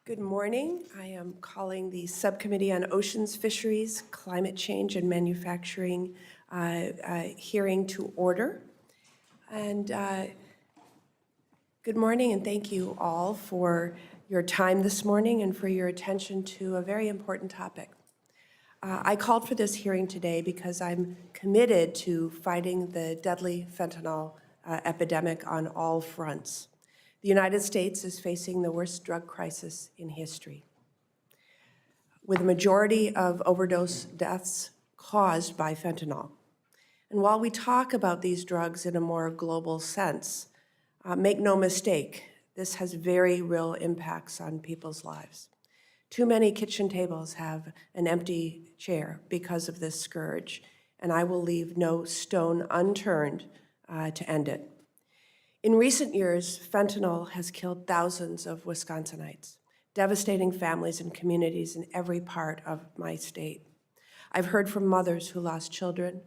Good morning. I am calling the Subcommittee on Oceans, Fisheries, Climate Change, and Manufacturing hearing to order. And good morning, and thank you all for your time this morning and for your attention to a very important topic. I called for this hearing today because I'm committed to fighting the deadly fentanyl epidemic on all fronts. The United States is facing the worst drug crisis in history, with a majority of overdose deaths caused by fentanyl. And while we talk about these drugs in a more global sense, make no mistake, this has very real impacts on people's lives. Too many kitchen tables have an empty chair because of this scourge, and I will leave no stone unturned to end it. In recent years, fentanyl has killed thousands of Wisconsinites, devastating families and communities in every part of my state. I've heard from mothers who lost children,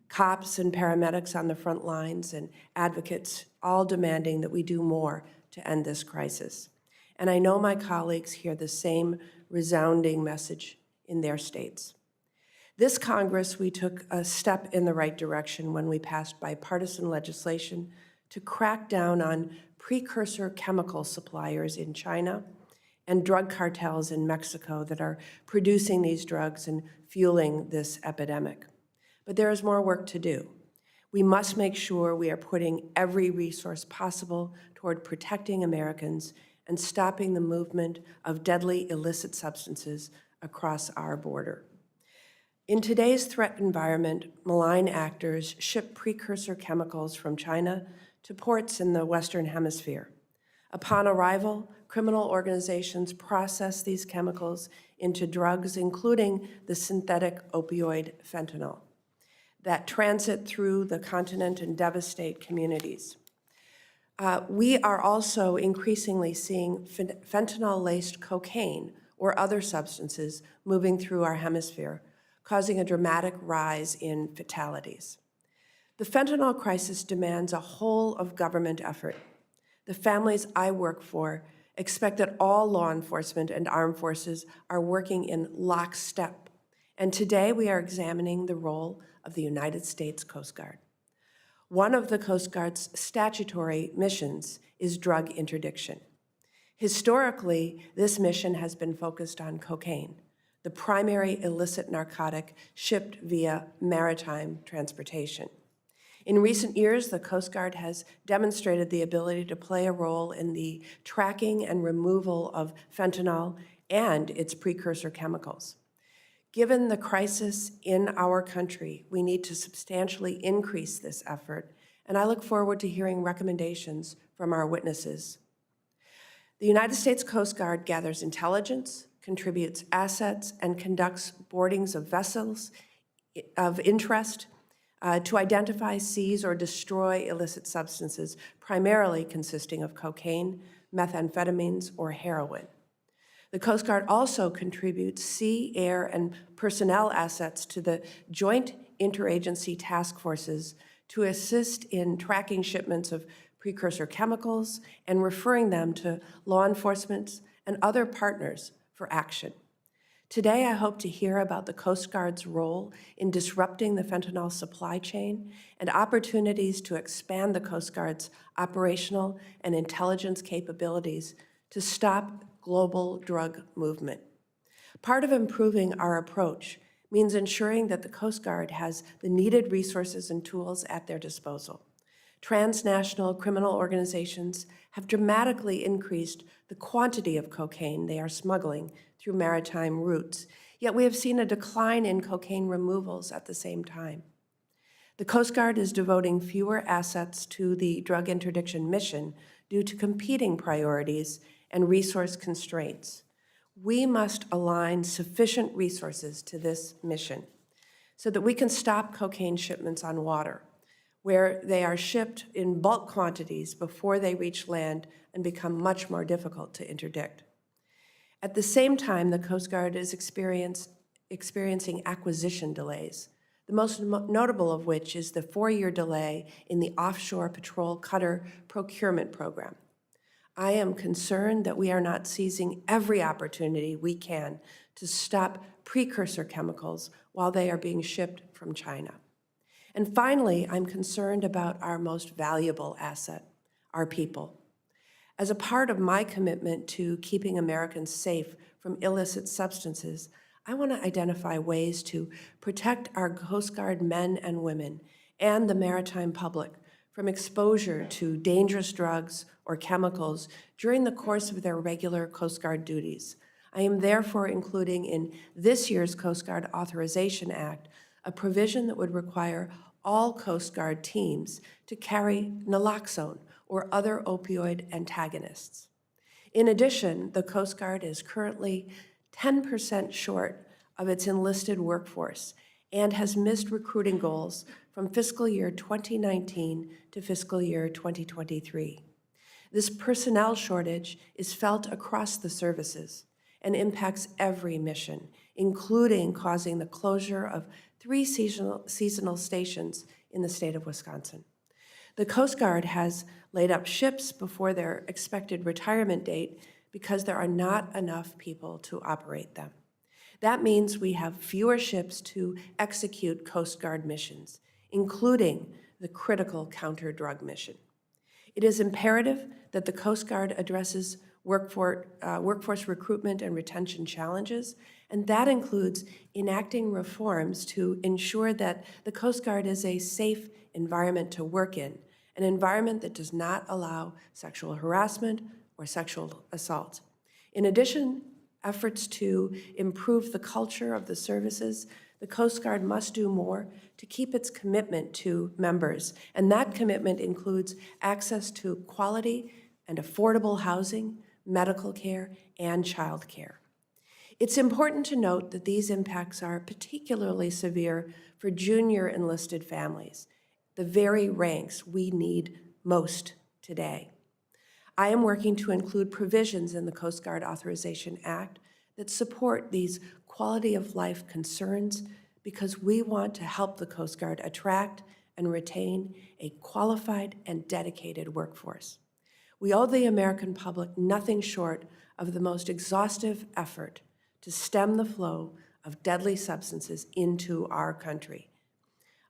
cops and paramedics on the front lines, and advocates all demanding that we do more to end this crisis. And I know my colleagues hear the same resounding message in their states. This Congress, we took a step in the right direction when we passed bipartisan legislation to crack down on precursor chemical suppliers in China and drug cartels in Mexico that are producing these drugs and fueling this epidemic. But there is more work to do. We must make sure we are putting every resource possible toward protecting Americans and stopping the movement of deadly illicit substances across our border. In today's threat environment, malign actors ship precursor chemicals from China to ports in the Western Hemisphere. Upon arrival, criminal organizations process these chemicals into drugs, including the synthetic opioid fentanyl, that transit through the continent and devastate communities. We are also increasingly seeing fentanyl-laced cocaine or other substances moving through our hemisphere, causing a dramatic rise in fatalities. The fentanyl crisis demands a whole-of-government effort. The families I work for expect that all law enforcement and armed forces are working in lockstep. And today we are examining the role of the United States Coast Guard. One of the Coast Guard's statutory missions is drug interdiction. Historically, this mission has been focused on cocaine, the primary illicit narcotic shipped via maritime transportation. In recent years, the Coast Guard has demonstrated the ability to play a role in the tracking and removal of fentanyl and its precursor chemicals. Given the crisis in our country, we need to substantially increase this effort, and I look forward to hearing recommendations from our witnesses. The United States Coast Guard gathers intelligence, contributes assets, and conducts boardings of vessels of interest to identify, seize, or destroy illicit substances, primarily consisting of cocaine, methamphetamines, or heroin. The Coast Guard also contributes sea, air, and personnel assets to the joint interagency task forces to assist in tracking shipments of precursor chemicals and referring them to law enforcement and other partners for action. Today, I hope to hear about the Coast Guard's role in disrupting the fentanyl supply chain and opportunities to expand the Coast Guard's operational and intelligence capabilities to stop global drug movement. Part of improving our approach means ensuring that the Coast Guard has the needed resources and tools at their disposal. Transnational criminal organizations have dramatically increased the quantity of cocaine they are smuggling through maritime routes, yet we have seen a decline in cocaine removals at the same time. The Coast Guard is devoting fewer assets to the drug interdiction mission due to competing priorities and resource constraints. We must align sufficient resources to this mission so that we can stop cocaine shipments on water, where they are shipped in bulk quantities before they reach land and become much more difficult to interdict. At the same time, the Coast Guard is experiencing acquisition delays, the most notable of which is the 4-year delay in the offshore patrol cutter procurement program. I am concerned that we are not seizing every opportunity we can to stop precursor chemicals while they are being shipped from China. And finally, I'm concerned about our most valuable asset, our people. As a part of my commitment to keeping Americans safe from illicit substances, I want to identify ways to protect our Coast Guard men and women and the maritime public from exposure to dangerous drugs or chemicals during the course of their regular Coast Guard duties. I am therefore including in this year's Coast Guard Authorization Act a provision that would require all Coast Guard teams to carry naloxone or other opioid antagonists. In addition, the Coast Guard is currently 10% short of its enlisted workforce and has missed recruiting goals from fiscal year 2019 to fiscal year 2023. This personnel shortage is felt across the services and impacts every mission, including causing the closure of 3 seasonal stations in the state of Wisconsin. The Coast Guard has laid up ships before their expected retirement date because there are not enough people to operate them. That means we have fewer ships to execute Coast Guard missions, including the critical counter-drug mission. It is imperative that the Coast Guard addresses workforce recruitment and retention challenges, and that includes enacting reforms to ensure that the Coast Guard is a safe environment to work in, an environment that does not allow sexual harassment or sexual assault. In addition, efforts to improve the culture of the services, the Coast Guard must do more to keep its commitment to members, and that commitment includes access to quality and affordable housing, medical care, and child care. It's important to note that these impacts are particularly severe for junior enlisted families, the very ranks we need most today. I am working to include provisions in the Coast Guard Authorization Act that support these quality of life concerns because we want to help the Coast Guard attract and retain a qualified and dedicated workforce. We owe the American public nothing short of the most exhaustive effort to stem the flow of deadly substances into our country.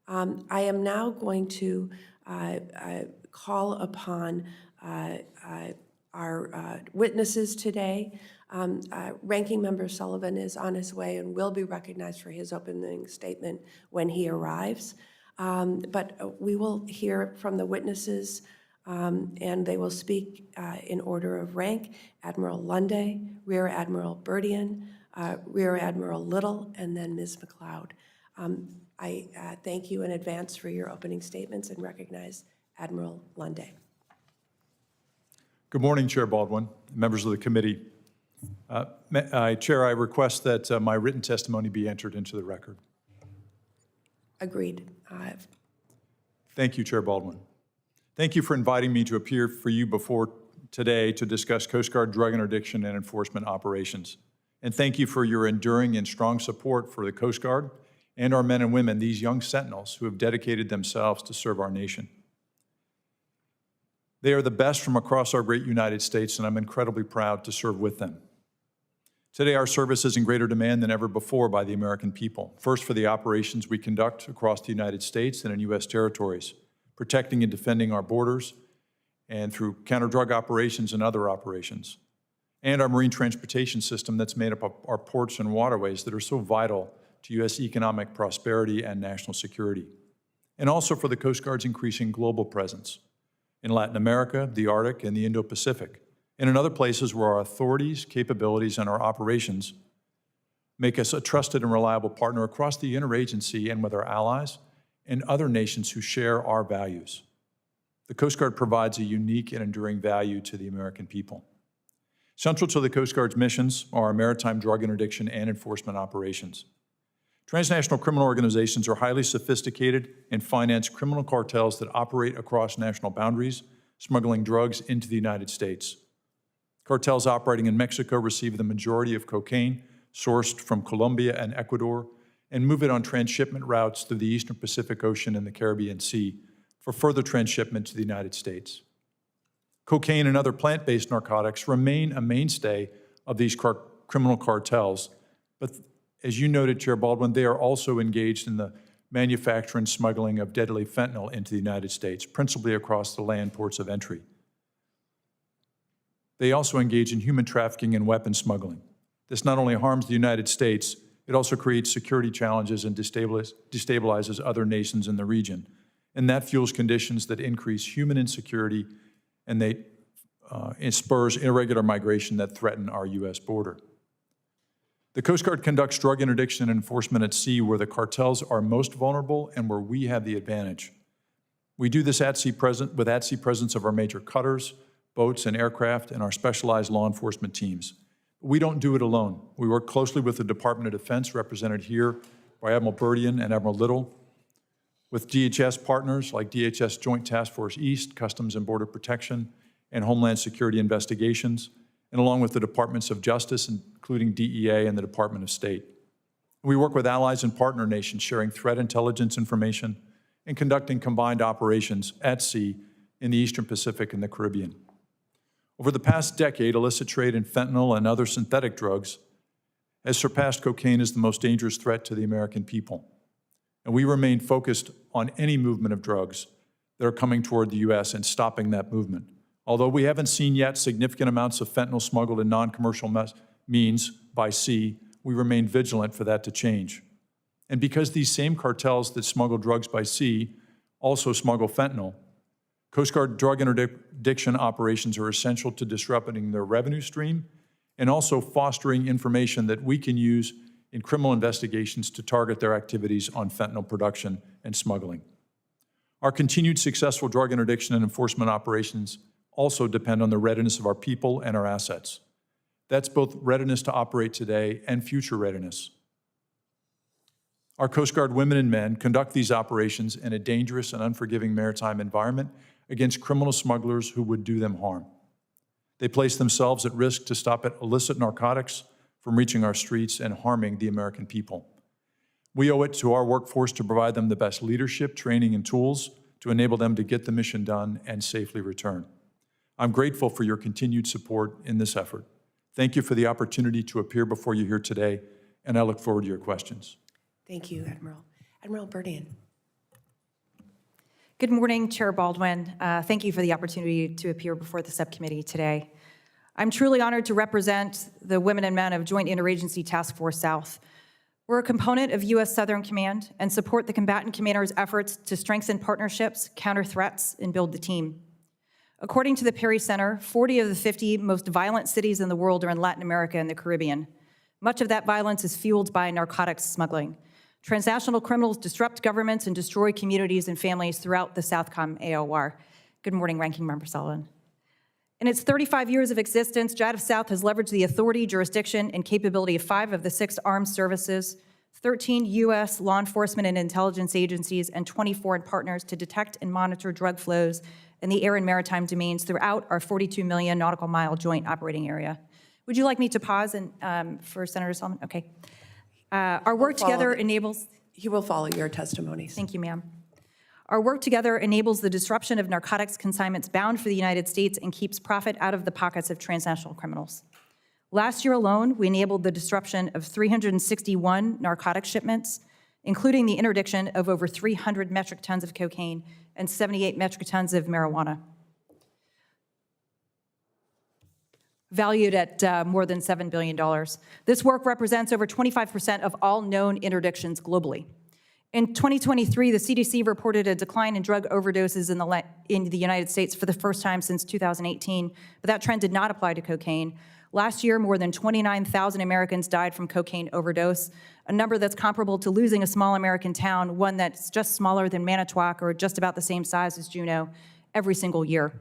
I am now going to call upon our witnesses today. Ranking Member Sullivan is on his way and will be recognized for his opening statement when he arrives. But we will hear from the witnesses and they will speak in order of rank: Admiral Lunday, Rear Admiral Burdian, Rear Admiral Little, and then Ms. McLeod. I thank you in advance for your opening statements and recognize Admiral Lunday. Good morning, Chair Baldwin, members of the committee. Chair, I request that my written testimony be entered into the record. Agreed. Thank you, Chair Baldwin. Thank you for inviting me to appear for you before today to discuss Coast Guard drug interdiction and enforcement operations. And thank you for your enduring and strong support for the Coast Guard and our men and women, these young sentinels who have dedicated themselves to serve our nation. They are the best from across our great United States, and I'm incredibly proud to serve with them. Today, our service is in greater demand than ever before by the American people. First, for the operations we conduct across the United States and in U.S. territories, protecting and defending our borders, and through counter-drug operations and other operations, and our marine transportation system that's made up of our ports and waterways that are so vital to U.S. economic prosperity and national security, and also for the Coast Guard's increasing global presence in Latin America, the Arctic, and the Indo-Pacific, and in other places where our authorities, capabilities, and our operations make us a trusted and reliable partner across the interagency and with our allies and other nations who share our values. The Coast Guard provides a unique and enduring value to the American people. Central to the Coast Guard's missions are maritime drug interdiction and enforcement operations. Transnational criminal organizations are highly sophisticated and finance criminal cartels that operate across national boundaries, smuggling drugs into the United States. Cartels operating in Mexico receive the majority of cocaine sourced from Colombia and Ecuador and move it on transshipment routes through the Eastern Pacific Ocean and the Caribbean Sea for further transshipment to the United States. Cocaine and other plant-based narcotics remain a mainstay of these criminal cartels, but as you noted, Chair Baldwin, they are also engaged in the manufacture and smuggling of deadly fentanyl into the United States, principally across the land ports of entry. They also engage in human trafficking and weapon smuggling. This not only harms the United States, it also creates security challenges and destabilizes other nations in the region. And that fuels conditions that increase human insecurity, and it spurs irregular migration that threaten our U.S. border. The Coast Guard conducts drug interdiction and enforcement at sea where the cartels are most vulnerable and where we have the advantage. We do this with at-sea presence of our major cutters, boats, and aircraft, and our specialized law enforcement teams. We don't do it alone. We work closely with the Department of Defense, represented here by Admiral Burdian and Admiral Little, with DHS partners like DHS Joint Task Force East, Customs and Border Protection, and Homeland Security Investigations, and along with the Departments of Justice, including DEA and the Department of State. We work with allies and partner nations, sharing threat intelligence information and conducting combined operations at sea in the Eastern Pacific and the Caribbean. Over the past decade, illicit trade in fentanyl and other synthetic drugs has surpassed cocaine as the most dangerous threat to the American people. And we remain focused on any movement of drugs that are coming toward the U.S. and stopping that movement. Although we haven't seen yet significant amounts of fentanyl smuggled in non-commercial means by sea, we remain vigilant for that to change. And because these same cartels that smuggle drugs by sea also smuggle fentanyl, Coast Guard drug interdiction operations are essential to disrupting their revenue stream and also fostering information that we can use in criminal investigations to target their activities on fentanyl production and smuggling. Our continued successful drug interdiction and enforcement operations also depend on the readiness of our people and our assets. That's both readiness to operate today and future readiness. Our Coast Guard women and men conduct these operations in a dangerous and unforgiving maritime environment against criminal smugglers who would do them harm. They place themselves at risk to stop illicit narcotics from reaching our streets and harming the American people. We owe it to our workforce to provide them the best leadership, training, and tools to enable them to get the mission done and safely return. I'm grateful for your continued support in this effort. Thank you for the opportunity to appear before you here today, and I look forward to your questions. Thank you, Admiral. Admiral Burdian. Good morning, Chair Baldwin. Thank you for the opportunity to appear before the subcommittee today. I'm truly honored to represent the women and men of Joint Interagency Task Force South. We're a component of U.S. Southern Command and support the combatant commander's efforts to strengthen partnerships, counter threats, and build the team. According to the Perry Center, 40 of the 50 most violent cities in the world are in Latin America and the Caribbean. Much of that violence is fueled by narcotics smuggling. Transnational criminals disrupt governments and destroy communities and families throughout the Southcom AOR. Good morning, Ranking Member Sullivan. In its 35 years of existence, JADF South has leveraged the authority, jurisdiction, and capability of 5 of the 6 armed services, 13 U.S. law enforcement and intelligence agencies, and 20 foreign partners to detect and monitor drug flows in the air and maritime domains throughout our 42 million nautical mile joint operating area. Would you like me to pause for Senator Sullivan? Okay. Our work together enables... He will follow your testimonies. Thank you, ma'am. Our work together enables the disruption of narcotics consignments bound for the United States and keeps profit out of the pockets of transnational criminals. Last year alone, we enabled the disruption of 361 narcotic shipments, including the interdiction of over 300 metric tons of cocaine and 78 metric tons of marijuana, valued at more than $7 billion. This work represents over 25% of all known interdictions globally. In 2023, the CDC reported a decline in drug overdoses in the United States for the first time since 2018, but that trend did not apply to cocaine. Last year, more than 29,000 Americans died from cocaine overdose, a number that's comparable to losing a small American town, one that's just smaller than Manitowoc or just about the same size as Juneau, every single year.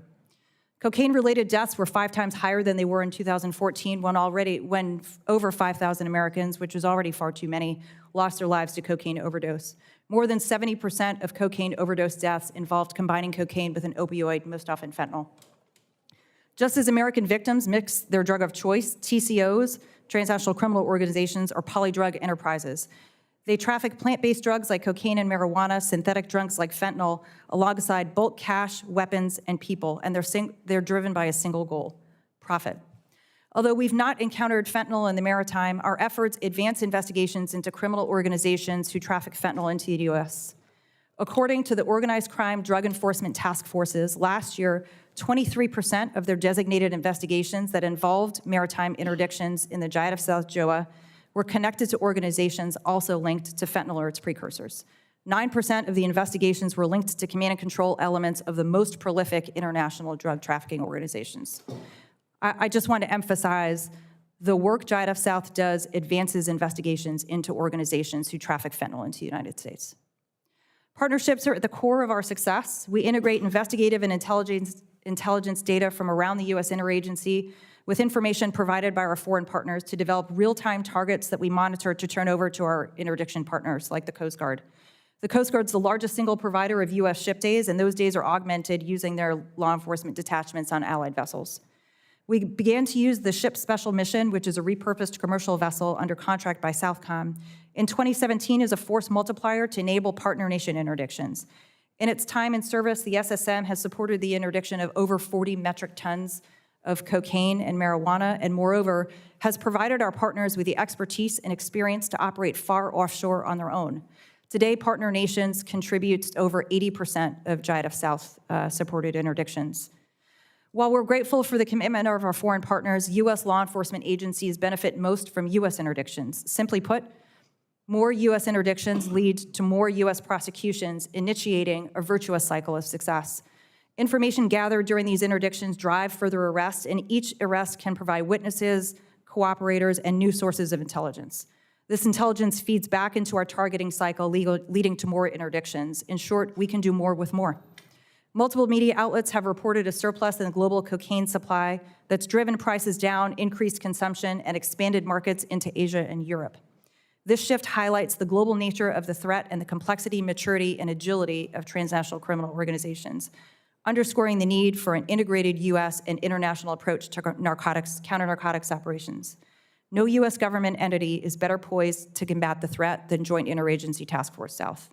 Cocaine-related deaths were 5 times higher than they were in 2014, when over 5,000 Americans, which was already far too many, lost their lives to cocaine overdose. More than 70% of cocaine overdose deaths involved combining cocaine with an opioid, most often fentanyl. Just as American victims mix their drug of choice, TCOs, transnational criminal organizations, or polydrug enterprises, They traffic plant-based drugs like cocaine and marijuana, synthetic drugs like fentanyl, alongside bulk cash, weapons, and people, and they're driven by a single goal: profit. Although we've not encountered fentanyl in the maritime, our efforts advance investigations into criminal organizations who traffic fentanyl into the U.S. According to the Organized Crime Drug Enforcement Task Forces, last year, 23% of their designated investigations that involved maritime interdictions in the Giant of South Joa were connected to organizations also linked to fentanyl or its precursors. 9% of the investigations were linked to command and control elements of the most prolific international drug trafficking organizations. I just want to emphasize the work Giant of South does advances investigations into organizations who traffic fentanyl into the United States. Partnerships are at the core of our success. We integrate investigative and intelligence data from around the U.S. Interagency with information provided by our foreign partners to develop real-time targets that we monitor to turn over to our interdiction partners, like the Coast Guard. The Coast Guard's the largest single provider of U.S. ship days, and those days are augmented using their law enforcement detachments on allied vessels. We began to use the Ship Special Mission, which is a repurposed commercial vessel under contract by Southcom, in 2017 as a force multiplier to enable partner nation interdictions. In its time in service, the SSM has supported the interdiction of over 40 metric tons of cocaine and marijuana, and moreover, has provided our partners with the expertise and experience to operate far offshore on their own. Today, partner nations contribute over 80% of Giant of South supported interdictions. While we're grateful for the commitment of our foreign partners, U.S. law enforcement agencies benefit most from U.S. interdictions. Simply put, more U.S. interdictions lead to more U.S. prosecutions, initiating a virtuous cycle of success. Information gathered during these interdictions drive further arrests, and each arrest can provide witnesses, cooperators, and new sources of intelligence. This intelligence feeds back into our targeting cycle, leading to more interdictions. In short, we can do more with more. Multiple media outlets have reported a surplus in the global cocaine supply that's driven prices down, increased consumption, and expanded markets into Asia and Europe. This shift highlights the global nature of the threat and the complexity, maturity, and agility of transnational criminal organizations, underscoring the need for an integrated U.S. and international approach to counter-narcotics operations. No U.S. government entity is better poised to combat the threat than Joint Interagency Task Force South.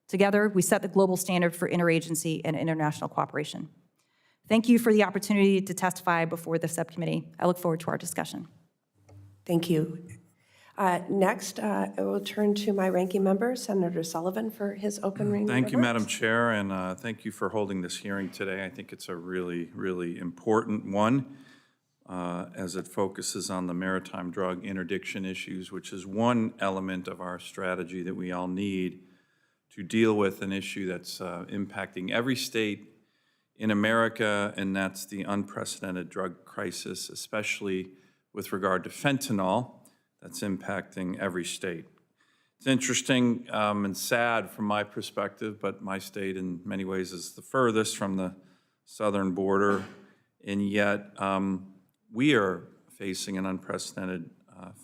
Together, we set the global standard for interagency and international cooperation. Thank you for the opportunity to testify before the subcommittee. I look forward to our discussion. Thank you. Next, I will turn to my ranking member, Senator Sullivan, for his opening remarks. Thank you, Madam Chair, and thank you for holding this hearing today. I think it's a really, really important one as it focuses on the maritime drug interdiction issues, which is one element of our strategy that we all need to deal with an issue that's impacting every state in America, and that's the unprecedented drug crisis, especially with regard to fentanyl, that's impacting every state. It's interesting and sad from my perspective, but my state in many ways is the furthest from the southern border, and yet we are facing an unprecedented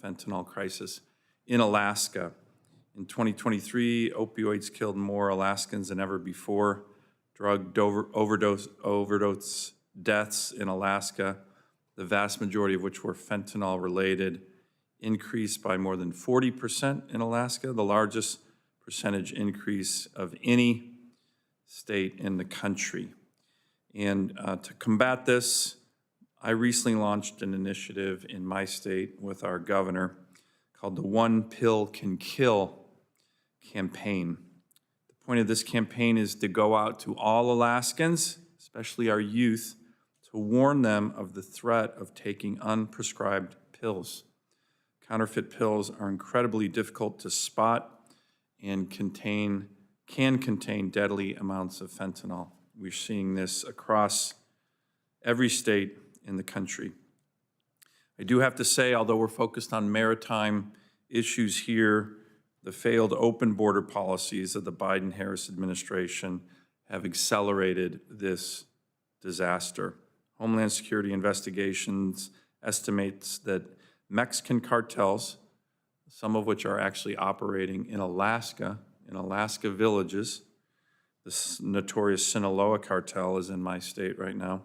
fentanyl crisis in Alaska. In 2023, opioids killed more Alaskans than ever before. Drug overdose deaths in Alaska, the vast majority of which were fentanyl-related, increased by more than 40% in Alaska, the largest percentage increase of any state in the country. And to combat this, I recently launched an initiative in my state with our governor called the One Pill Can Kill campaign. The point of this campaign is to go out to all Alaskans, especially our youth, to warn them of the threat of taking unprescribed pills. Counterfeit pills are incredibly difficult to spot and can contain deadly amounts of fentanyl. We're seeing this across every state in the country. I do have to say, although we're focused on maritime issues here, the failed open border policies of the Biden-Harris administration have accelerated this disaster. Homeland Security investigations estimates that Mexican cartels, some of which are actually operating in Alaska villages. This notorious Sinaloa cartel is in my state right now.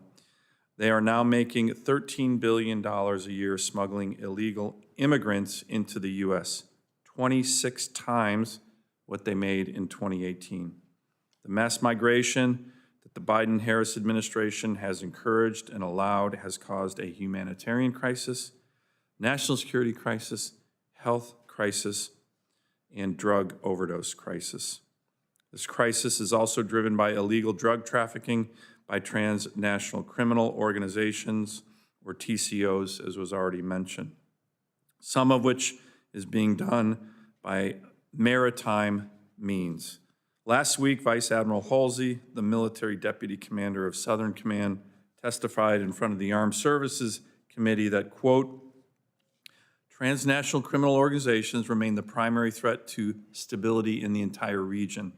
They are now making $13 billion a year smuggling illegal immigrants into the U.S., 26 times what they made in 2018. The mass migration that the Biden-Harris administration has encouraged and allowed has caused a humanitarian crisis, national security crisis, health crisis, and drug overdose crisis. This crisis is also driven by illegal drug trafficking by transnational criminal organizations, or TCOs, as was already mentioned, some of which is being done by maritime means. Last week, Vice Admiral Halsey, the military deputy commander of Southern Command, testified in front of the Armed Services Committee that, quote, transnational criminal organizations remain the primary threat to stability in the entire region.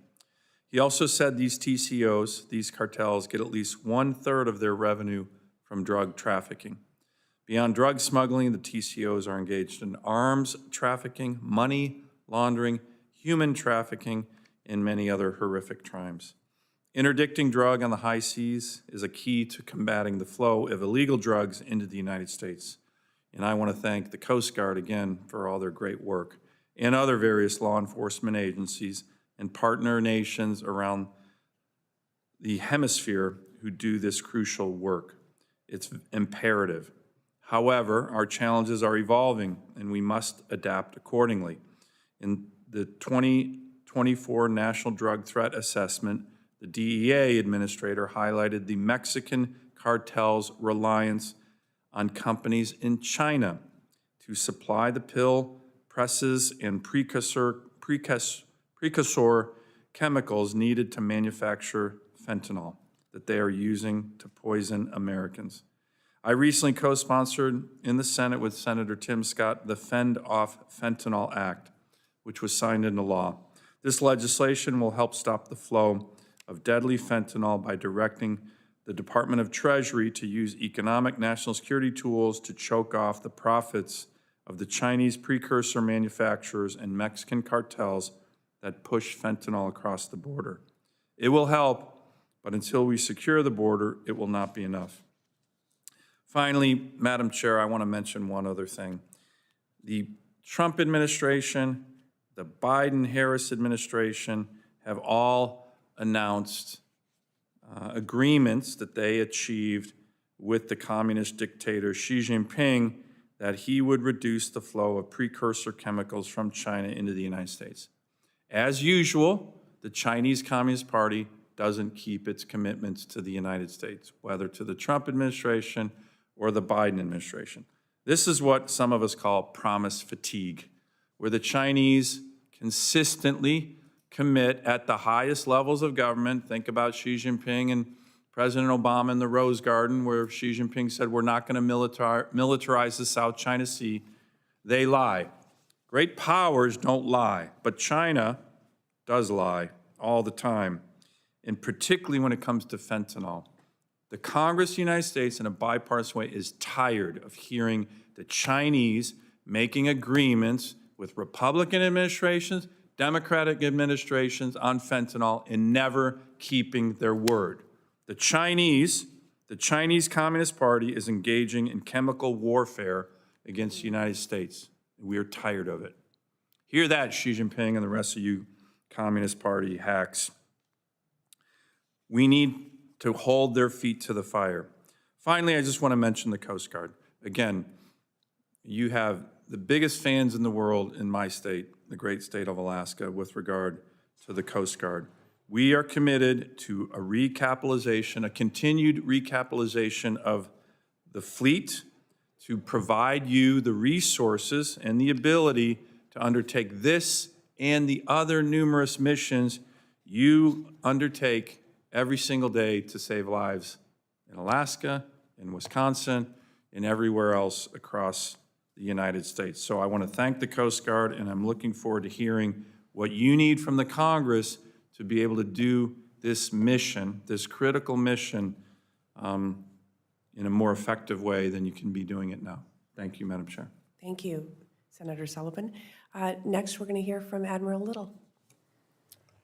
He also said these TCOs, these cartels, get at least 1/3 of their revenue from drug trafficking. Beyond drug smuggling, the TCOs are engaged in arms trafficking, money laundering, human trafficking, and many other horrific crimes. Interdicting drug on the high seas is a key to combating the flow of illegal drugs into the United States. And I want to thank the Coast Guard again for all their great work, and other various law enforcement agencies and partner nations around the hemisphere who do this crucial work. It's imperative. However, our challenges are evolving, and we must adapt accordingly. In the 2024 National Drug Threat Assessment, the DEA administrator highlighted the Mexican cartel's reliance on companies in China to supply the pill presses and precursor chemicals needed to manufacture fentanyl that they are using to poison Americans. I recently co-sponsored in the Senate with Senator Tim Scott the Fend Off Fentanyl Act, which was signed into law. This legislation will help stop the flow of deadly fentanyl by directing the Department of Treasury to use economic national security tools to choke off the profits of the Chinese precursor manufacturers and Mexican cartels that push fentanyl across the border. It will help, but until we secure the border, it will not be enough. Finally, Madam Chair, I want to mention one other thing. The Trump administration, the Biden-Harris administration have all announced agreements that they achieved with the communist dictator Xi Jinping that he would reduce the flow of precursor chemicals from China into the United States. As usual, the Chinese Communist Party doesn't keep its commitments to the United States, whether to the Trump administration or the Biden administration. This is what some of us call promise fatigue, where the Chinese consistently commit at the highest levels of government. Think about Xi Jinping and President Obama in the Rose Garden, where Xi Jinping said, we're not going to militarize the South China Sea. They lie. Great powers don't lie, but China does lie all the time, and particularly when it comes to fentanyl. The Congress of the United States, in a bipartisan way, is tired of hearing the Chinese making agreements with Republican administrations, Democratic administrations on fentanyl, and never keeping their word. The Chinese Communist Party is engaging in chemical warfare against the United States. We are tired of it. Hear that, Xi Jinping and the rest of you Communist Party hacks. We need to hold their feet to the fire. Finally, I just want to mention the Coast Guard. Again, you have the biggest fans in the world in my state, the great state of Alaska, with regard to the Coast Guard. We are committed to a recapitalization, a continued recapitalization of the fleet to provide you the resources and the ability to undertake this and the other numerous missions you undertake every single day to save lives in Alaska, in Wisconsin, and everywhere else across the United States. So I want to thank the Coast Guard, and I'm looking forward to hearing what you need from the Congress to be able to do this mission, this critical mission, in a more effective way than you can be doing it now. Thank you, Madam Chair. Thank you, Senator Sullivan. Next, we're going to hear from Admiral Little.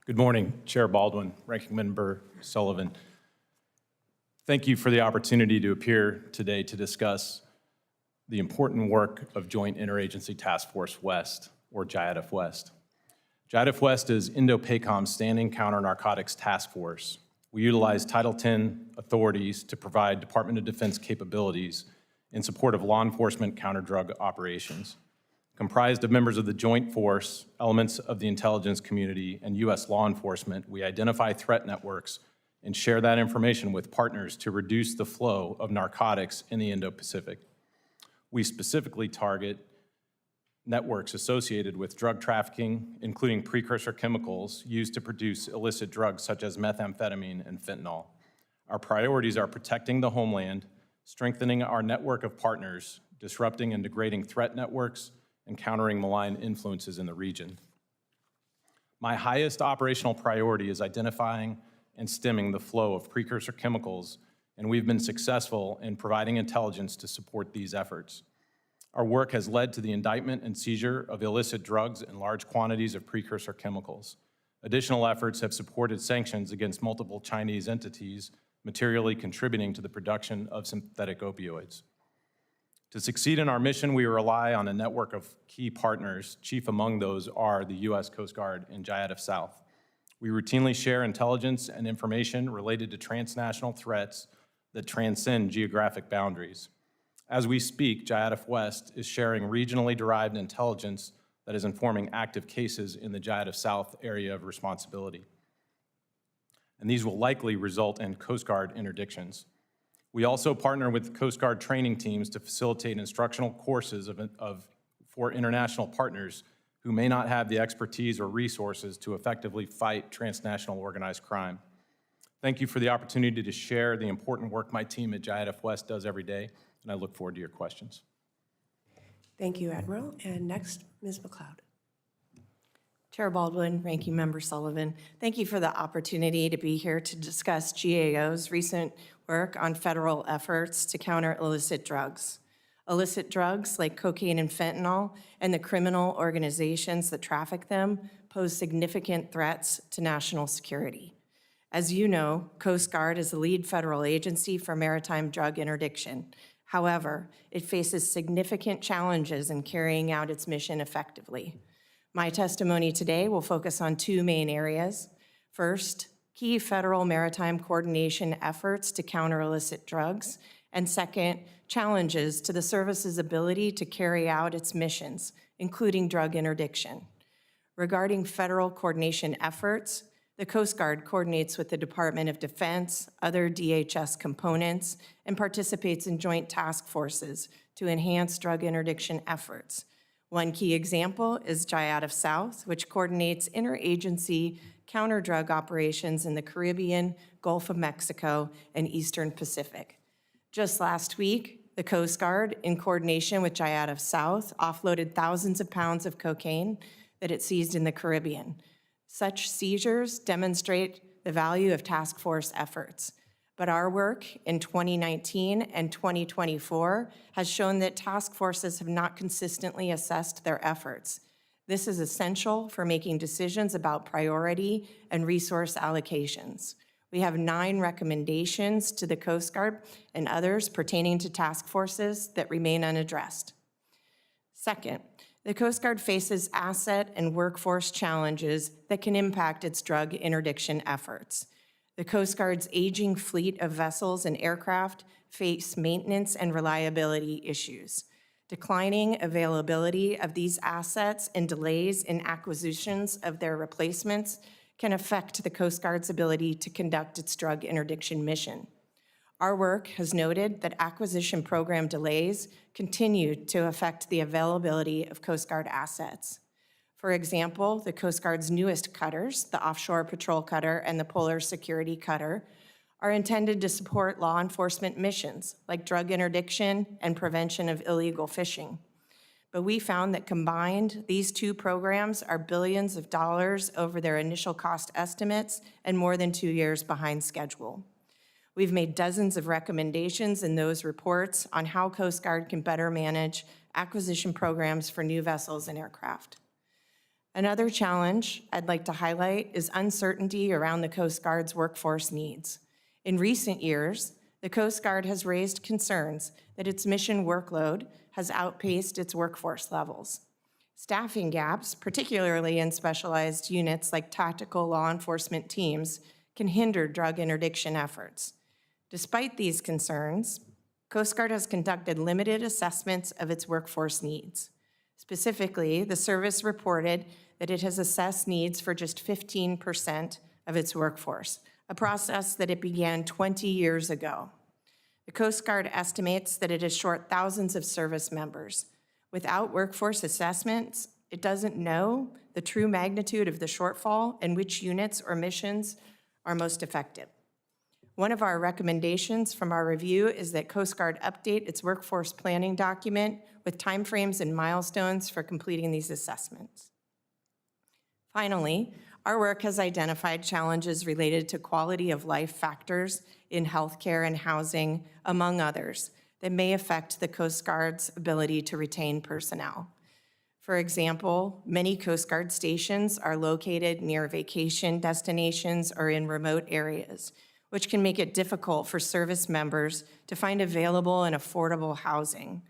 Good morning, Chair Baldwin, Ranking Member Sullivan. Thank you for the opportunity to appear today to discuss the important work of Joint Interagency Task Force West or JIADF West. JIADF West is Indo-PACOM's standing counter-narcotics task force. We utilize Title X authorities to provide Department of Defense capabilities in support of law enforcement counter-drug operations. Comprised of members of the Joint Force, elements of the intelligence community, and U.S. law enforcement, we identify threat networks and share that information with partners to reduce the flow of narcotics in the Indo-Pacific. We specifically target networks associated with drug trafficking, including precursor chemicals used to produce illicit drugs such as methamphetamine and fentanyl. Our priorities are protecting the homeland, strengthening our network of partners, disrupting and degrading threat networks, and countering malign influences in the region. My highest operational priority is identifying and stemming the flow of precursor chemicals, and we've been successful in providing intelligence to support these efforts. Our work has led to the indictment and seizure of illicit drugs and large quantities of precursor chemicals. Additional efforts have supported sanctions against multiple Chinese entities, materially contributing to the production of synthetic opioids. To succeed in our mission, we rely on a network of key partners. Chief among those are the U.S. Coast Guard and JIADF South. We routinely share intelligence and information related to transnational threats that transcend geographic boundaries. As we speak, JIADF West is sharing regionally derived intelligence that is informing active cases in the JIADF South area of responsibility. And these will likely result in Coast Guard interdictions. We also partner with Coast Guard training teams to facilitate instructional courses for international partners who may not have the expertise or resources to effectively fight transnational organized crime. Thank you for the opportunity to share the important work my team at JIADF West does every day, and I look forward to your questions. Thank you, Admiral. And next, Ms. McLeod. Chair Baldwin, Ranking Member Sullivan, thank you for the opportunity to be here to discuss GAO's recent work on federal efforts to counter illicit drugs. Illicit drugs like cocaine and fentanyl and the criminal organizations that traffic them pose significant threats to national security. As you know, Coast Guard is the lead federal agency for maritime drug interdiction. However, it faces significant challenges in carrying out its mission effectively. My testimony today will focus on two main areas. First, key federal maritime coordination efforts to counter illicit drugs, and second, challenges to the service's ability to carry out its missions, including drug interdiction. Regarding federal coordination efforts, the Coast Guard coordinates with the Department of Defense, other DHS components, and participates in joint task forces to enhance drug interdiction efforts. One key example is JIADF South, which coordinates interagency counter-drug operations in the Caribbean, Gulf of Mexico, and Eastern Pacific. Just last week, the Coast Guard, in coordination with JIADF South, offloaded thousands of pounds of cocaine that it seized in the Caribbean. Such seizures demonstrate the value of task force efforts. But our work in 2019 and 2024 has shown that task forces have not consistently assessed their efforts. This is essential for making decisions about priority and resource allocations. We have 9 recommendations to the Coast Guard and others pertaining to task forces that remain unaddressed. Second, the Coast Guard faces asset and workforce challenges that can impact its drug interdiction efforts. The Coast Guard's aging fleet of vessels and aircraft face maintenance and reliability issues. Declining availability of these assets and delays in acquisitions of their replacements can affect the Coast Guard's ability to conduct its drug interdiction mission. Our work has noted that acquisition program delays continue to affect the availability of Coast Guard assets. For example, the Coast Guard's newest cutters, the Offshore Patrol Cutter and the Polar Security Cutter, are intended to support law enforcement missions like drug interdiction and prevention of illegal fishing. But we found that combined, these two programs are billions of dollars over their initial cost estimates and more than 2 years behind schedule. We've made dozens of recommendations in those reports on how Coast Guard can better manage acquisition programs for new vessels and aircraft. Another challenge I'd like to highlight is uncertainty around the Coast Guard's workforce needs. In recent years, the Coast Guard has raised concerns that its mission workload has outpaced its workforce levels. Staffing gaps, particularly in specialized units like tactical law enforcement teams, can hinder drug interdiction efforts. Despite these concerns, Coast Guard has conducted limited assessments of its workforce needs. Specifically, the service reported that it has assessed needs for just 15% of its workforce, a process that it began 20 years ago. The Coast Guard estimates that it is short thousands of service members. Without workforce assessments, it doesn't know the true magnitude of the shortfall and which units or missions are most effective. One of our recommendations from our review is that Coast Guard update its workforce planning document with timeframes and milestones for completing these assessments. Finally, our work has identified challenges related to quality of life factors in healthcare and housing, among others, that may affect the Coast Guard's ability to retain personnel. For example, many Coast Guard stations are located near vacation destinations or in remote areas, which can make it difficult for service members to find available and affordable housing.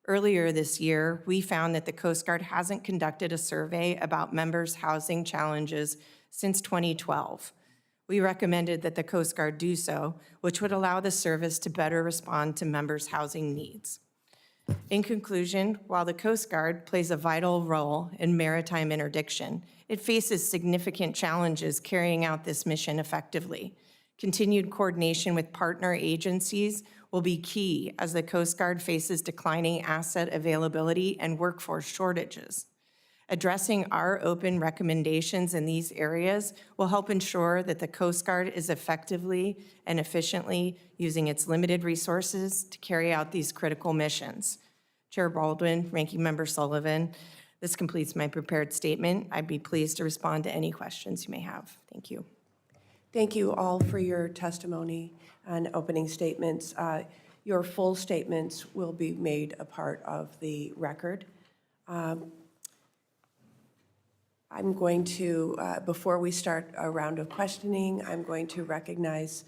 Earlier this year, we found that the Coast Guard hasn't conducted a survey about members' housing challenges since 2012. We recommended that the Coast Guard do so, which would allow the service to better respond to members' housing needs. In conclusion, while the Coast Guard plays a vital role in maritime interdiction, it faces significant challenges carrying out this mission effectively. Continued coordination with partner agencies will be key as the Coast Guard faces declining asset availability and workforce shortages. Addressing our open recommendations in these areas will help ensure that the Coast Guard is effectively and efficiently using its limited resources to carry out these critical missions. Chair Baldwin, Ranking Member Sullivan, this completes my prepared statement. I'd be pleased to respond to any questions you may have. Thank you. Thank you all for your testimony and opening statements. Your full statements will be made a part of the record. I'm going to, before we start a round of questioning, I'm going to recognize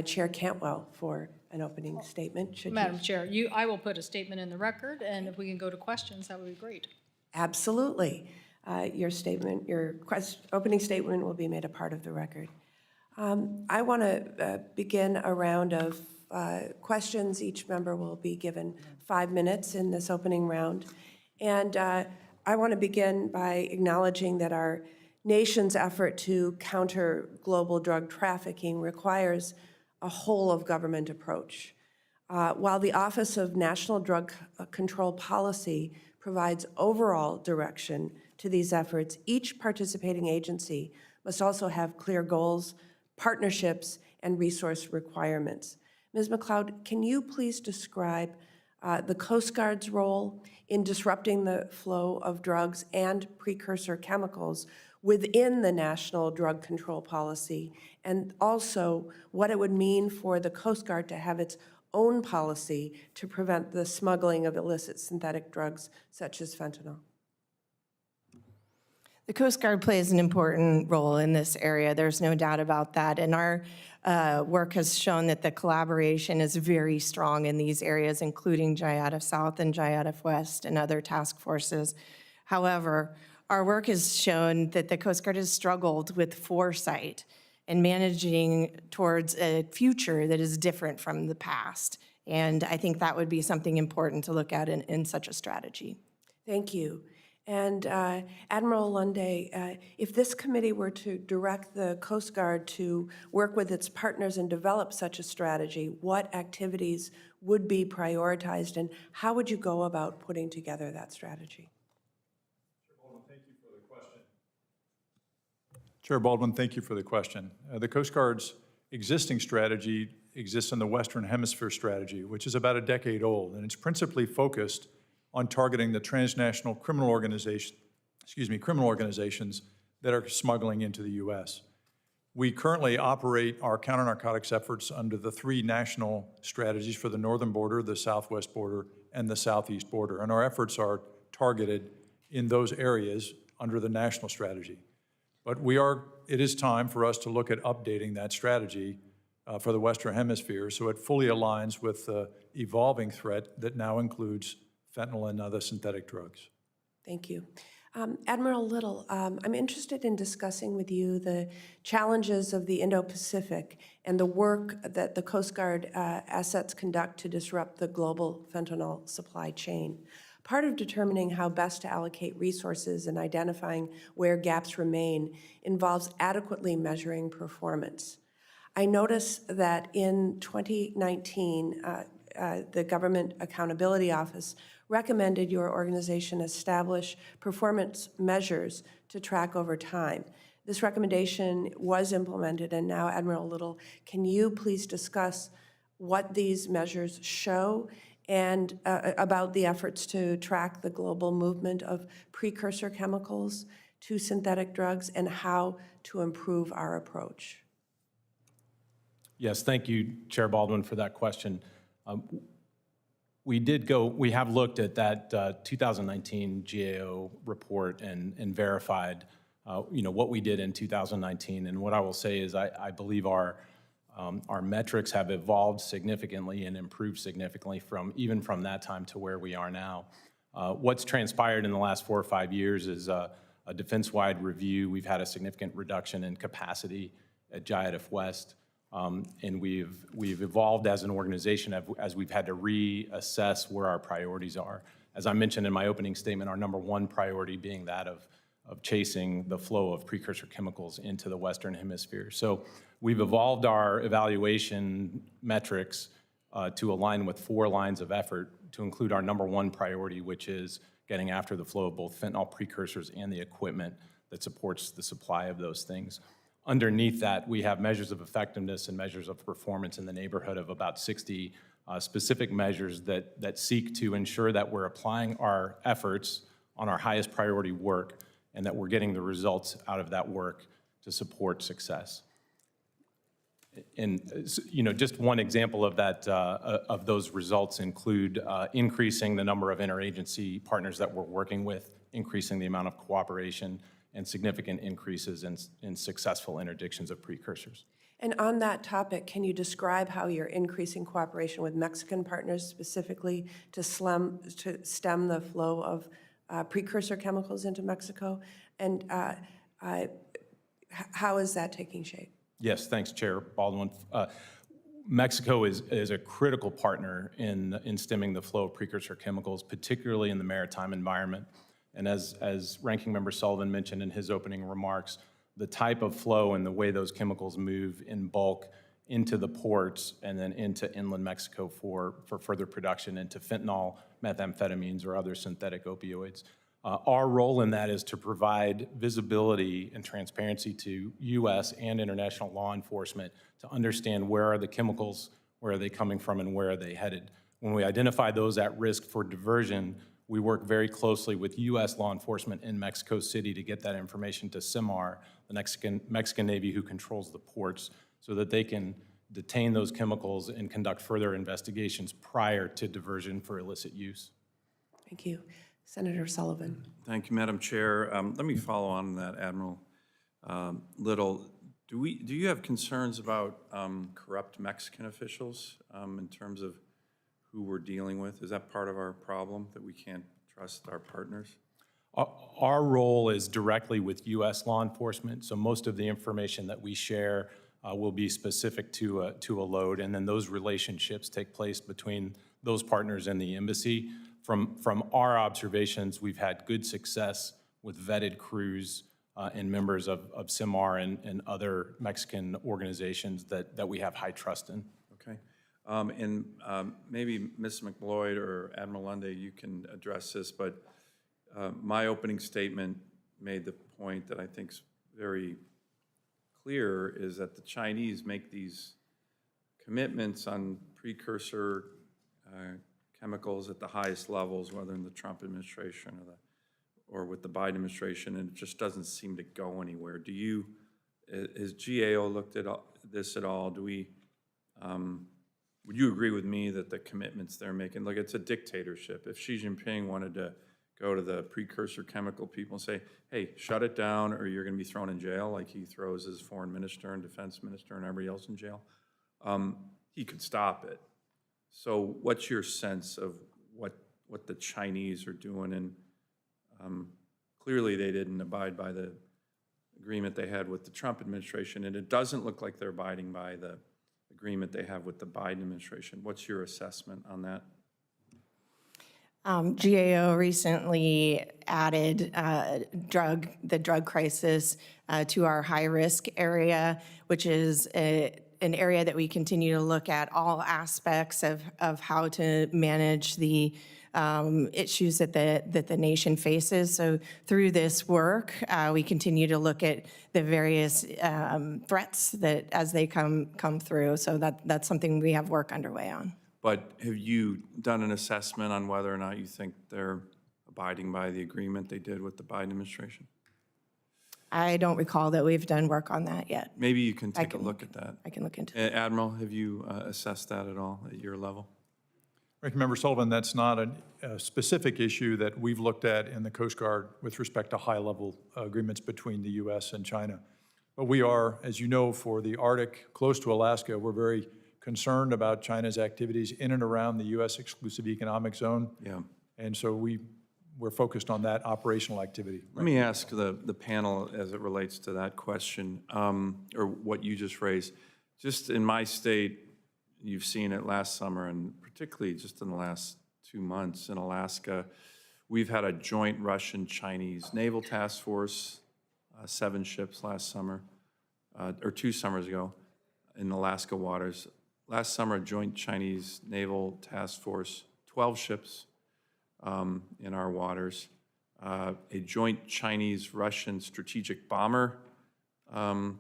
Chair Cantwell for an opening statement. Madam Chair, I will put a statement in the record, and if we can go to questions, that would be great. Absolutely. Your statement, opening statement will be made a part of the record. I want to begin a round of questions. Each member will be given 5 minutes in this opening round. And I want to begin by acknowledging that our nation's effort to counter global drug trafficking requires a whole-of-government approach. While the Office of National Drug Control Policy provides overall direction to these efforts, each participating agency must also have clear goals, partnerships, and resource requirements. Ms. McLeod, can you please describe the Coast Guard's role in disrupting the flow of drugs and precursor chemicals within the National Drug Control Policy, and also what it would mean for the Coast Guard to have its own policy to prevent the smuggling of illicit synthetic drugs such as fentanyl? The Coast Guard plays an important role in this area. There's no doubt about that. And our work has shown that the collaboration is very strong in these areas, including JIADF South and JIADF West and other task forces. However, our work has shown that the Coast Guard has struggled with foresight and managing towards a future that is different from the past. And I think that would be something important to look at in such a strategy. Thank you. And Admiral Lunday, if this committee were to direct the Coast Guard to work with its partners and develop such a strategy, what activities would be prioritized, and how would you go about putting together that strategy? Chair Baldwin, thank you for the question. The Coast Guard's existing strategy exists in the Western Hemisphere strategy, which is about a decade old, and it's principally focused on targeting the transnational criminal organizations that are smuggling into the U.S. We currently operate our counter-narcotics efforts under the 3 national strategies for the northern border, the southwest border, and the southeast border, and our efforts are targeted in those areas under the national strategy. But it is time for us to look at updating that strategy for the Western Hemisphere so it fully aligns with the evolving threat that now includes fentanyl and other synthetic drugs. Thank you. Admiral Little, I'm interested in discussing with you the challenges of the Indo-Pacific and the work that the Coast Guard assets conduct to disrupt the global fentanyl supply chain. Part of determining how best to allocate resources and identifying where gaps remain involves adequately measuring performance. I notice that in 2019, the Government Accountability Office recommended your organization establish performance measures to track over time. This recommendation was implemented, and now, Admiral Little, can you please discuss what these measures show and about the efforts to track the global movement of precursor chemicals to synthetic drugs and how to improve our approach? Yes, thank you, Chair Baldwin, for that question. We have looked at that 2019 GAO report and verified, what we did in 2019. And what I will say is I believe our metrics have evolved significantly and improved significantly even from that time to where we are now. What's transpired in the last 4 or 5 years is a defense-wide review. We've had a significant reduction in capacity at GIADF West. And we've evolved as an organization as we've had to reassess where our priorities are. As I mentioned in my opening statement, our number one priority being that of chasing the flow of precursor chemicals into the Western Hemisphere. So we've evolved our evaluation metrics to align with 4 lines of effort to include our number one priority, which is getting after the flow of both fentanyl precursors and the equipment that supports the supply of those things. Underneath that, we have measures of effectiveness and measures of performance in the neighborhood of about 60 specific measures that seek to ensure that we're applying our efforts on our highest priority work and that we're getting the results out of that work to support success. And just one example of that, of those results include increasing the number of interagency partners that we're working with, increasing the amount of cooperation, and significant increases in successful interdictions of precursors. And on that topic, can you describe how you're increasing cooperation with Mexican partners specifically to stem the flow of precursor chemicals into Mexico? And how is that taking shape? Yes, thanks, Chair Baldwin. Mexico is a critical partner in stemming the flow of precursor chemicals, particularly in the maritime environment. And as Ranking Member Sullivan mentioned in his opening remarks, the type of flow and the way those chemicals move in bulk into the ports and then into inland Mexico for further production into fentanyl, methamphetamines, or other synthetic opioids. Our role in that is to provide visibility and transparency to U.S. and international law enforcement to understand where are the chemicals, where are they coming from, and where are they headed. When we identify those at risk for diversion, we work very closely with U.S. law enforcement in Mexico City to get that information to CIMAR, the Mexican Navy who controls the ports, so that they can detain those chemicals and conduct further investigations prior to diversion for illicit use. Thank you. Senator Sullivan. Thank you, Madam Chair. Let me follow on that, Admiral Little. Do you have concerns about corrupt Mexican officials in terms of who we're dealing with? Is that part of our problem, that we can't trust our partners? Our role is directly with U.S. law enforcement, so most of the information that we share will be specific to a load, and then those relationships take place between those partners and the embassy. From our observations, we've had good success with vetted crews and members of CIMAR and other Mexican organizations that we have high trust in. Okay. And maybe Ms. McLeod or Admiral Lunday, you can address this, but my opening statement made the point that I think is very clear, is that the Chinese make these commitments on precursor chemicals at the highest levels, whether in the Trump administration or with the Biden administration, and it just doesn't seem to go anywhere. Has GAO looked at this at all? Would you agree with me that the commitments they're making, look, it's a dictatorship. If Xi Jinping wanted to go to the precursor chemical people and say, hey, shut it down or you're going to be thrown in jail, like he throws his foreign minister and defense minister and everybody else in jail, he could stop it. So what's your sense of what the Chinese are doing? And clearly they didn't abide by the agreement they had with the Trump administration, and it doesn't look like they're abiding by the agreement they have with the Biden administration. What's your assessment on that? GAO recently added the drug crisis to our high-risk area, which is an area that we continue to look at all aspects of how to manage the issues that the nation faces. So through this work, we continue to look at the various threats that as they come through. So that's something we have work underway on. But have you done an assessment on whether or not you think they're abiding by the agreement they did with the Biden administration? I don't recall that we've done work on that yet. Maybe you can take a look at that. I can look into it. Admiral, have you assessed that at all at your level? Ranking Member Sullivan, that's not a specific issue that we've looked at in the Coast Guard with respect to high-level agreements between the U.S. and China. But we are, as you know, for the Arctic, close to Alaska, we're very concerned about China's activities in and around the U.S. exclusive economic zone. Yeah. And so we're focused on that operational activity. Let me ask the panel as it relates to that question, or what you just raised. Just in my state, you've seen it last summer, and particularly just in the last 2 months in Alaska, we've had a joint Russian-Chinese naval task force, 7 ships last summer, or 2 summers ago in Alaska waters. Last summer, a joint Chinese naval task force, 12 ships in our waters, a joint Chinese-Russian strategic bomber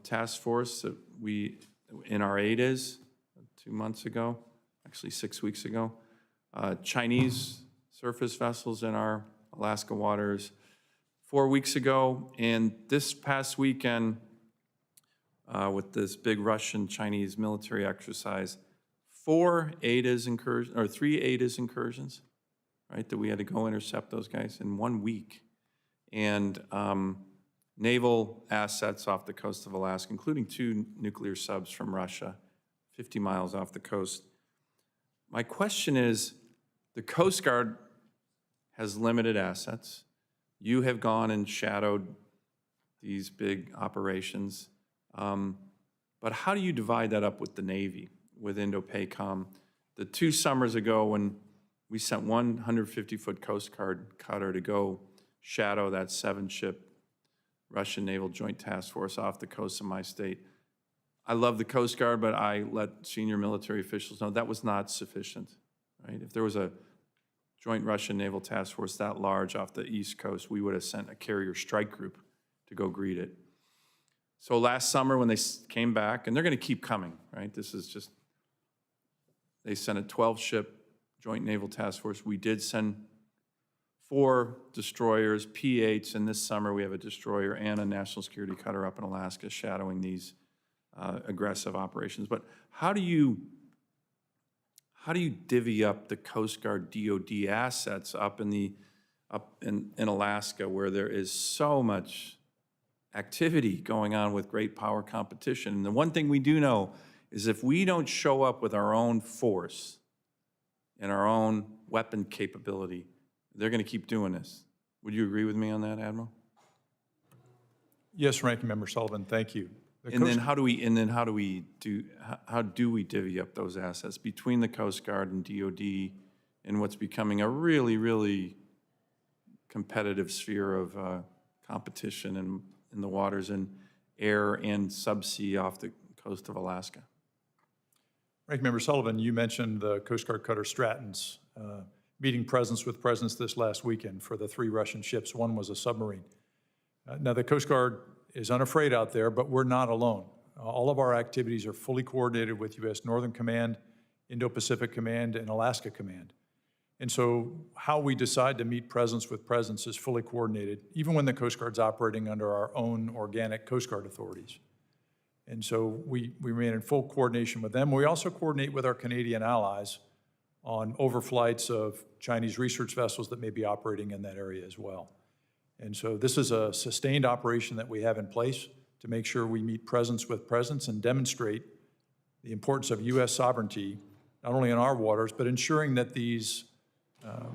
task force that we, in our AIDAs 2 months ago, actually 6 weeks ago, Chinese surface vessels in our Alaska waters 4 weeks ago, and this past weekend, with this big Russian-Chinese military exercise, 3 AIDAs incursions, right, that we had to go intercept those guys in 1 week. And naval assets off the coast of Alaska, including 2 nuclear subs from Russia, 50 miles off the coast. My question is, the Coast Guard has limited assets. You have gone and shadowed these big operations. But how do you divide that up with the Navy, with Indo-PACOM? The 2 summers ago when we sent one 150-foot Coast Guard cutter to go shadow that 7-ship Russian Naval Joint Task Force off the coast of my state. I love the Coast Guard, but I let senior military officials know that was not sufficient, right? If there was a joint Russian Naval Task Force that large off the East Coast, we would have sent a carrier strike group to go greet it. So last summer when they came back, and they're going to keep coming, right? This is just, they sent a 12-ship joint naval task force. We did send 4 destroyers, P-8s, and this summer we have a destroyer and a national security cutter up in Alaska shadowing these aggressive operations. But how do you divvy up the Coast Guard DoD assets up in Alaska, where there is so much activity going on with great power competition? And the one thing we do know is if we don't show up with our own force and our own weapon capability, they're going to keep doing this. Would you agree with me on that, Admiral? Yes, Ranking Member Sullivan, thank you. How do we divvy up those assets between the Coast Guard and DoD in what's becoming a really, really competitive sphere of competition in the waters and air and subsea off the coast of Alaska? Ranking Member Sullivan, you mentioned the Coast Guard cutter Stratton's meeting presence with presence this last weekend for the 3 Russian ships. One was a submarine. Now, the Coast Guard is unafraid out there, but we're not alone. All of our activities are fully coordinated with U.S. Northern Command, Indo-Pacific Command, and Alaska Command. And so how we decide to meet presence with presence is fully coordinated, even when the Coast Guard's operating under our own organic Coast Guard authorities. And so we remain in full coordination with them. We also coordinate with our Canadian allies on overflights of Chinese research vessels that may be operating in that area as well. And so this is a sustained operation that we have in place to make sure we meet presence with presence and demonstrate the importance of U.S. sovereignty, not only in our waters, but ensuring that these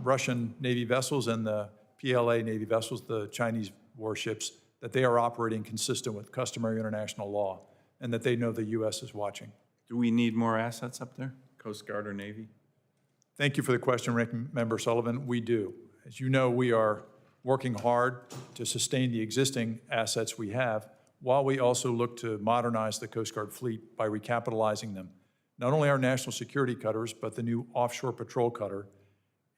Russian Navy vessels and the PLA Navy vessels, the Chinese warships, that they are operating consistent with customary international law and that they know the U.S. is watching. Do we need more assets up there, Coast Guard or Navy? Thank you for the question, Ranking Member Sullivan. We do. As you know, we are working hard to sustain the existing assets we have, while we also look to modernize the Coast Guard fleet by recapitalizing them. Not only our national security cutters, but the new offshore patrol cutter,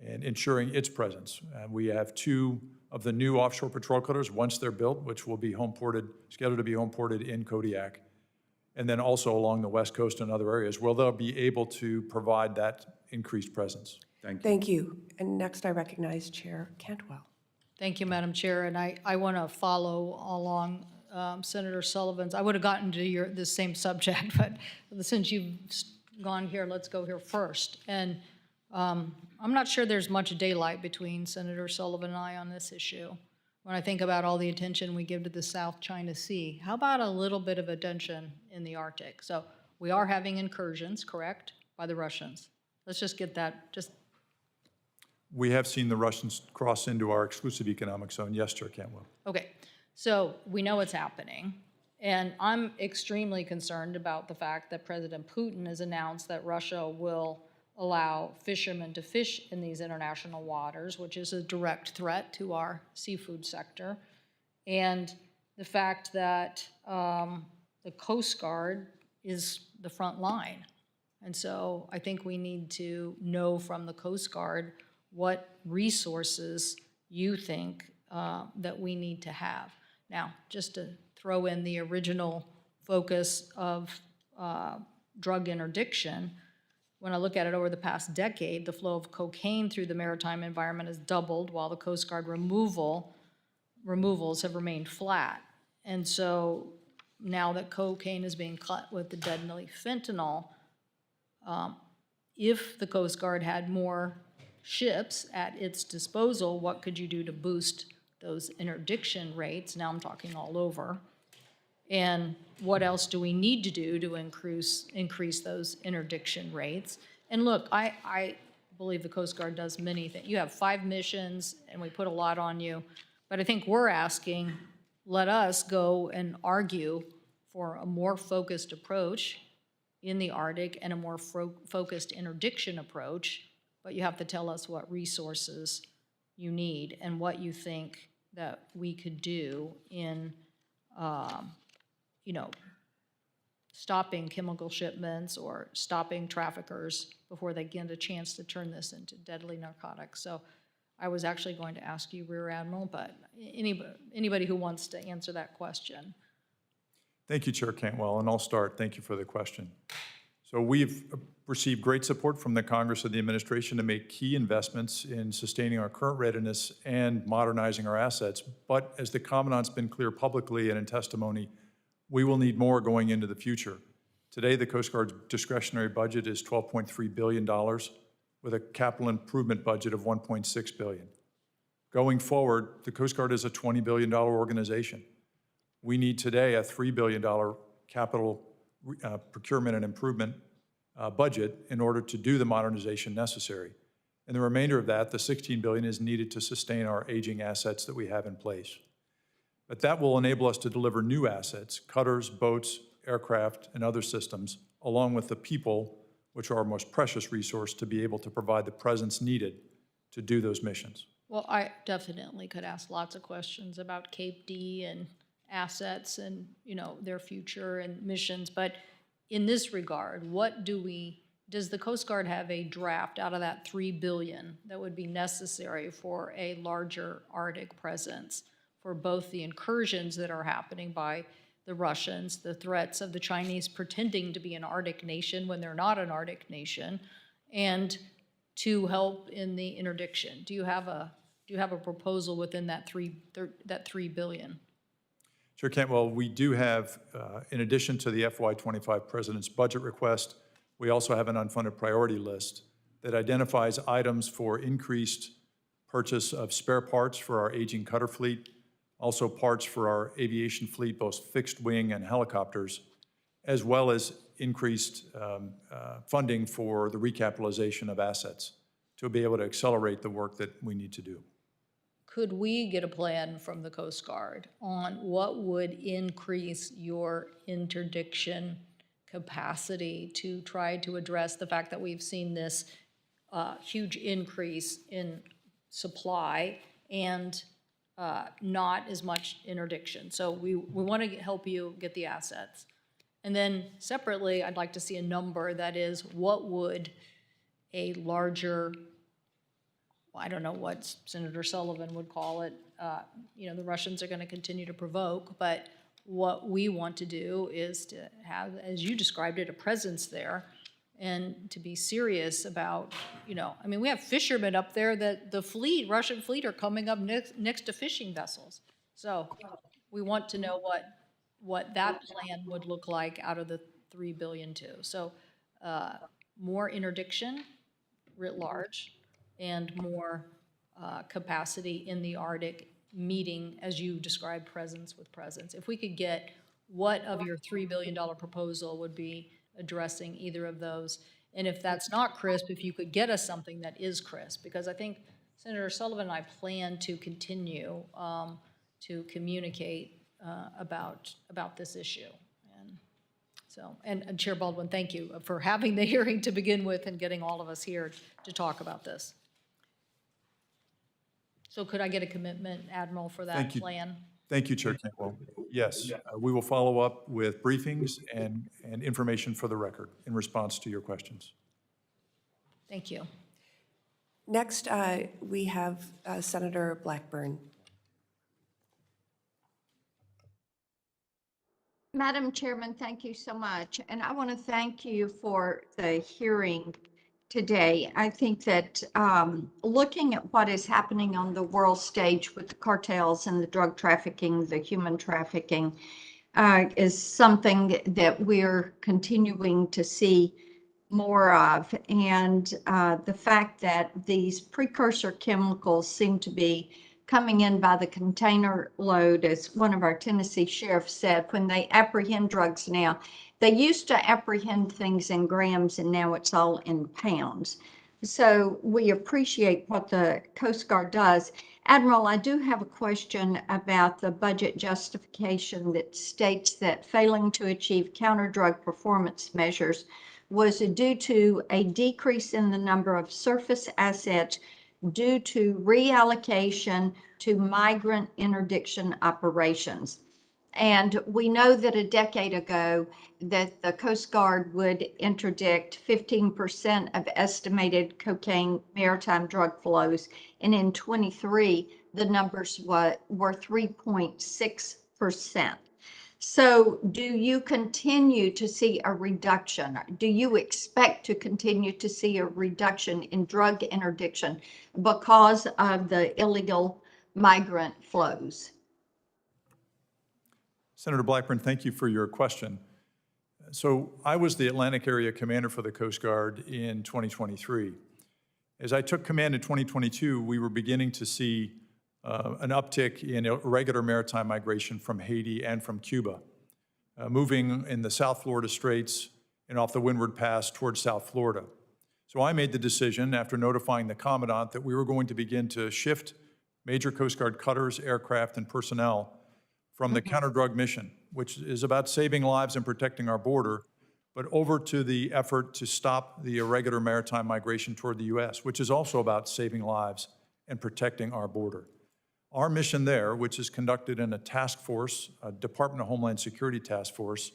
and ensuring its presence. We have 2 of the new offshore patrol cutters, once they're built, which will be scheduled to be home ported in Kodiak, and then also along the West Coast and other areas, where they'll be able to provide that increased presence. Thank you. Thank you. And next I recognize Chair Cantwell. Thank you, Madam Chair, and I want to follow along Senator Sullivan's. I would have gotten to this same subject, but since you've gone here, let's go here first. And I'm not sure there's much daylight between Senator Sullivan and I on this issue. When I think about all the attention we give to the South China Sea, how about a little bit of attention in the Arctic? So we are having incursions, correct, by the Russians. Let's just get that, We have seen the Russians cross into our exclusive economic zone. Yes, Chair Cantwell. okay. So we know it's happening. And I'm extremely concerned about the fact that President Putin has announced that Russia will allow fishermen to fish in these international waters, which is a direct threat to our seafood sector. And the fact that the Coast Guard is the front line. And so I think we need to know from the Coast Guard what resources you think that we need to have. Now, just to throw in the original focus of drug interdiction, when I look at it over the past decade, the flow of cocaine through the maritime environment has doubled, while the Coast Guard removals have remained flat. And so now that cocaine is being cut with the deadly fentanyl, if the Coast Guard had more ships at its disposal, what could you do to boost those interdiction rates? Now I'm talking all over. And what else do we need to do to increase those interdiction rates? And look, I believe the Coast Guard does many things. You have 5 missions, and we put a lot on you. But I think we're asking, let us go and argue for a more focused approach in the Arctic and a more focused interdiction approach. But you have to tell us what resources you need and what you think that we could do in stopping chemical shipments or stopping traffickers before they get a chance to turn this into deadly narcotics. So I was actually going to ask you, Rear Admiral, but anybody who wants to answer that question. Thank you, Chair Cantwell, and I'll start. Thank you for the question. So we've received great support from the Congress and the administration to make key investments in sustaining our current readiness and modernizing our assets. But as the Commandant's been clear publicly and in testimony, we will need more going into the future. Today, the Coast Guard's discretionary budget is $12.3 billion with a capital improvement budget of $1.6 billion. Going forward, the Coast Guard is a $20 billion organization. We need today a $3 billion capital procurement and improvement budget in order to do the modernization necessary. And the remainder of that, the $16 billion, is needed to sustain our aging assets that we have in place. But that will enable us to deliver new assets, cutters, boats, aircraft, and other systems, along with the people, which are our most precious resource, to be able to provide the presence needed to do those missions. Well, I definitely could ask lots of questions about Cape D and assets and, their future and missions, but in this regard, does the Coast Guard have a draft out of that $3 billion that would be necessary for a larger Arctic presence for both the incursions that are happening by the Russians, the threats of the Chinese pretending to be an Arctic nation when they're not an Arctic nation, and to help in the interdiction? Do you have a proposal within that $3 billion? Chair Cantwell, we do have, in addition to the FY25 President's budget request, we also have an unfunded priority list that identifies items for increased purchase of spare parts for our aging cutter fleet, also parts for our aviation fleet, both fixed wing and helicopters, as well as increased funding for the recapitalization of assets to be able to accelerate the work that we need to do. could we get a plan from the Coast Guard on what would increase your interdiction capacity to try to address the fact that we've seen this huge increase in supply and not as much interdiction? So we want to help you get the assets. And then separately, I'd like to see a number that is, what would a larger, well, I don't know what Senator Sullivan would call it, you know, the Russians are going to continue to provoke, but what we want to do is to have, as you described it, a presence there, and to be serious about, you know, I mean, we have fishermen up there that the fleet, Russian fleet, are coming up next to fishing vessels. So we want to know what that plan would look like out of the $3 billion too. So more interdiction writ large and more capacity in the Arctic, meeting, as you described, presence with presence. If we could get what of your $3 billion proposal would be addressing either of those, and if that's not crisp, if you could get us something that is crisp, because I think Senator Sullivan and I plan to continue to communicate about this issue. And so, and Chair Baldwin, thank you for having the hearing to begin with and getting all of us here to talk about this. So could I get a commitment, Admiral, for that Thank you. plan? Thank you, Chair Cantwell. Yes, we will follow up with briefings and information for the record in response to your questions. Thank you. Next, we have Senator Blackburn. Madam Chairman, thank you so much. And I want to thank you for the hearing today. I think that looking at what is happening on the world stage with the cartels and the drug trafficking, the human trafficking, is something that we're continuing to see more of. And the fact that these precursor chemicals seem to be coming in by the container load, as one of our Tennessee sheriffs said, when they apprehend drugs now, they used to apprehend things in grams and now it's all in pounds. So we appreciate what the Coast Guard does. Admiral, I do have a question about the budget justification that states that failing to achieve counter-drug performance measures was due to a decrease in the number of surface assets due to reallocation to migrant interdiction operations. And we know that a decade ago that the Coast Guard would interdict 15% of estimated cocaine maritime drug flows. And in 23, the numbers were 3.6%. So do you continue to see a reduction? Do you expect to continue to see a reduction in drug interdiction because of the illegal migrant flows? Senator Blackburn, thank you for your question. So I was the Atlantic Area Commander for the Coast Guard in 2023. As I took command in 2022, we were beginning to see an uptick in irregular maritime migration from Haiti and from Cuba, moving in the South Florida Straits and off the Windward Pass towards South Florida. So I made the decision, after notifying the Commandant, that we were going to begin to shift major Coast Guard cutters, aircraft, and personnel from the counter-drug mission, which is about saving lives and protecting our border, but over to the effort to stop the irregular maritime migration toward the U.S., which is also about saving lives and protecting our border. Our mission there, which is conducted in a task force, a Department of Homeland Security task force,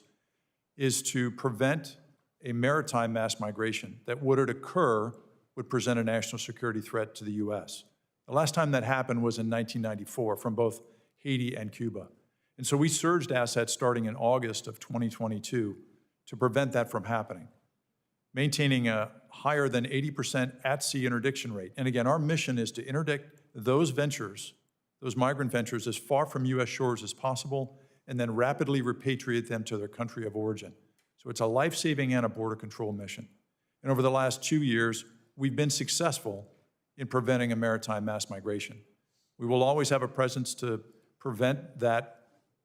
is to prevent a maritime mass migration that, would it occur, would present a national security threat to the U.S. The last time that happened was in 1994 from both Haiti and Cuba. And so we surged assets starting in August of 2022 to prevent that from happening, maintaining a higher than 80% at-sea interdiction rate. And again, our mission is to interdict those ventures, those migrant ventures, as far from U.S. shores as possible, and then rapidly repatriate them to their country of origin. So it's a life-saving and a border control mission. And over the last 2 years, we've been successful in preventing a maritime mass migration. We will always have a presence to prevent that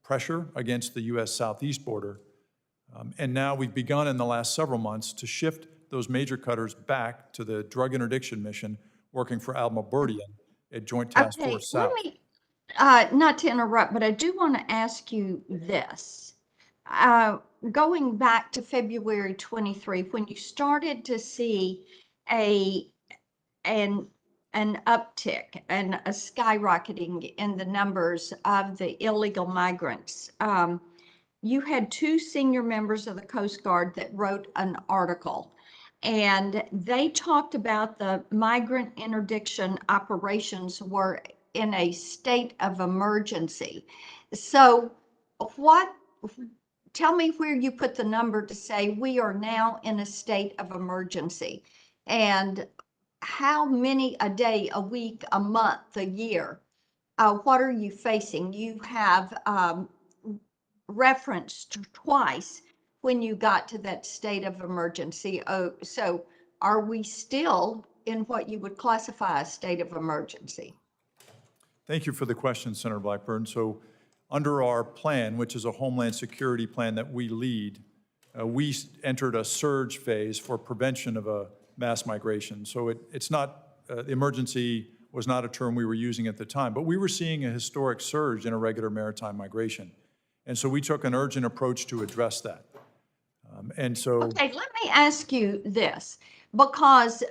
pressure against the U.S. southeast border. And now we've begun in the last several months to shift those major cutters back to the drug interdiction mission working for Admiral Burdian at Joint Task Okay, Force let South. me, not to interrupt, but I do want to ask you this. Going back to February 23, when you started to see a, an, an uptick and a skyrocketing in the numbers of the illegal migrants, you had two senior members of the Coast Guard that wrote an article. And they talked about the migrant interdiction operations were in a state of emergency. So tell me where you put the number to say we are now in a state of emergency. And how many a day, a week, a month, a year? What are you facing? You have referenced twice when you got to that state of emergency. Oh, so are we still in what you would classify as state of emergency? Thank you for the question, Senator Blackburn. So under our plan, which is a Homeland Security plan that we lead, we entered a surge phase for prevention of a mass migration. So it's not, the emergency was not a term we were using at the time, but we were seeing a historic surge in irregular maritime migration. And so we took an urgent approach to address that. Okay, let me ask you this, because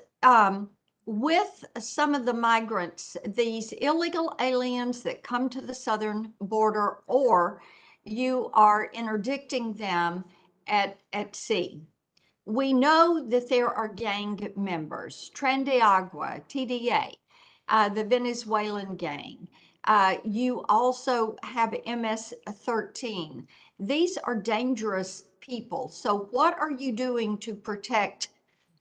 with some of the migrants, these illegal aliens that come to the southern border, or you are interdicting them at sea. We know that there are gang members, Tren de Agua, TDA, the Venezuelan gang. You also have MS-13. These are dangerous people. So what are you doing to protect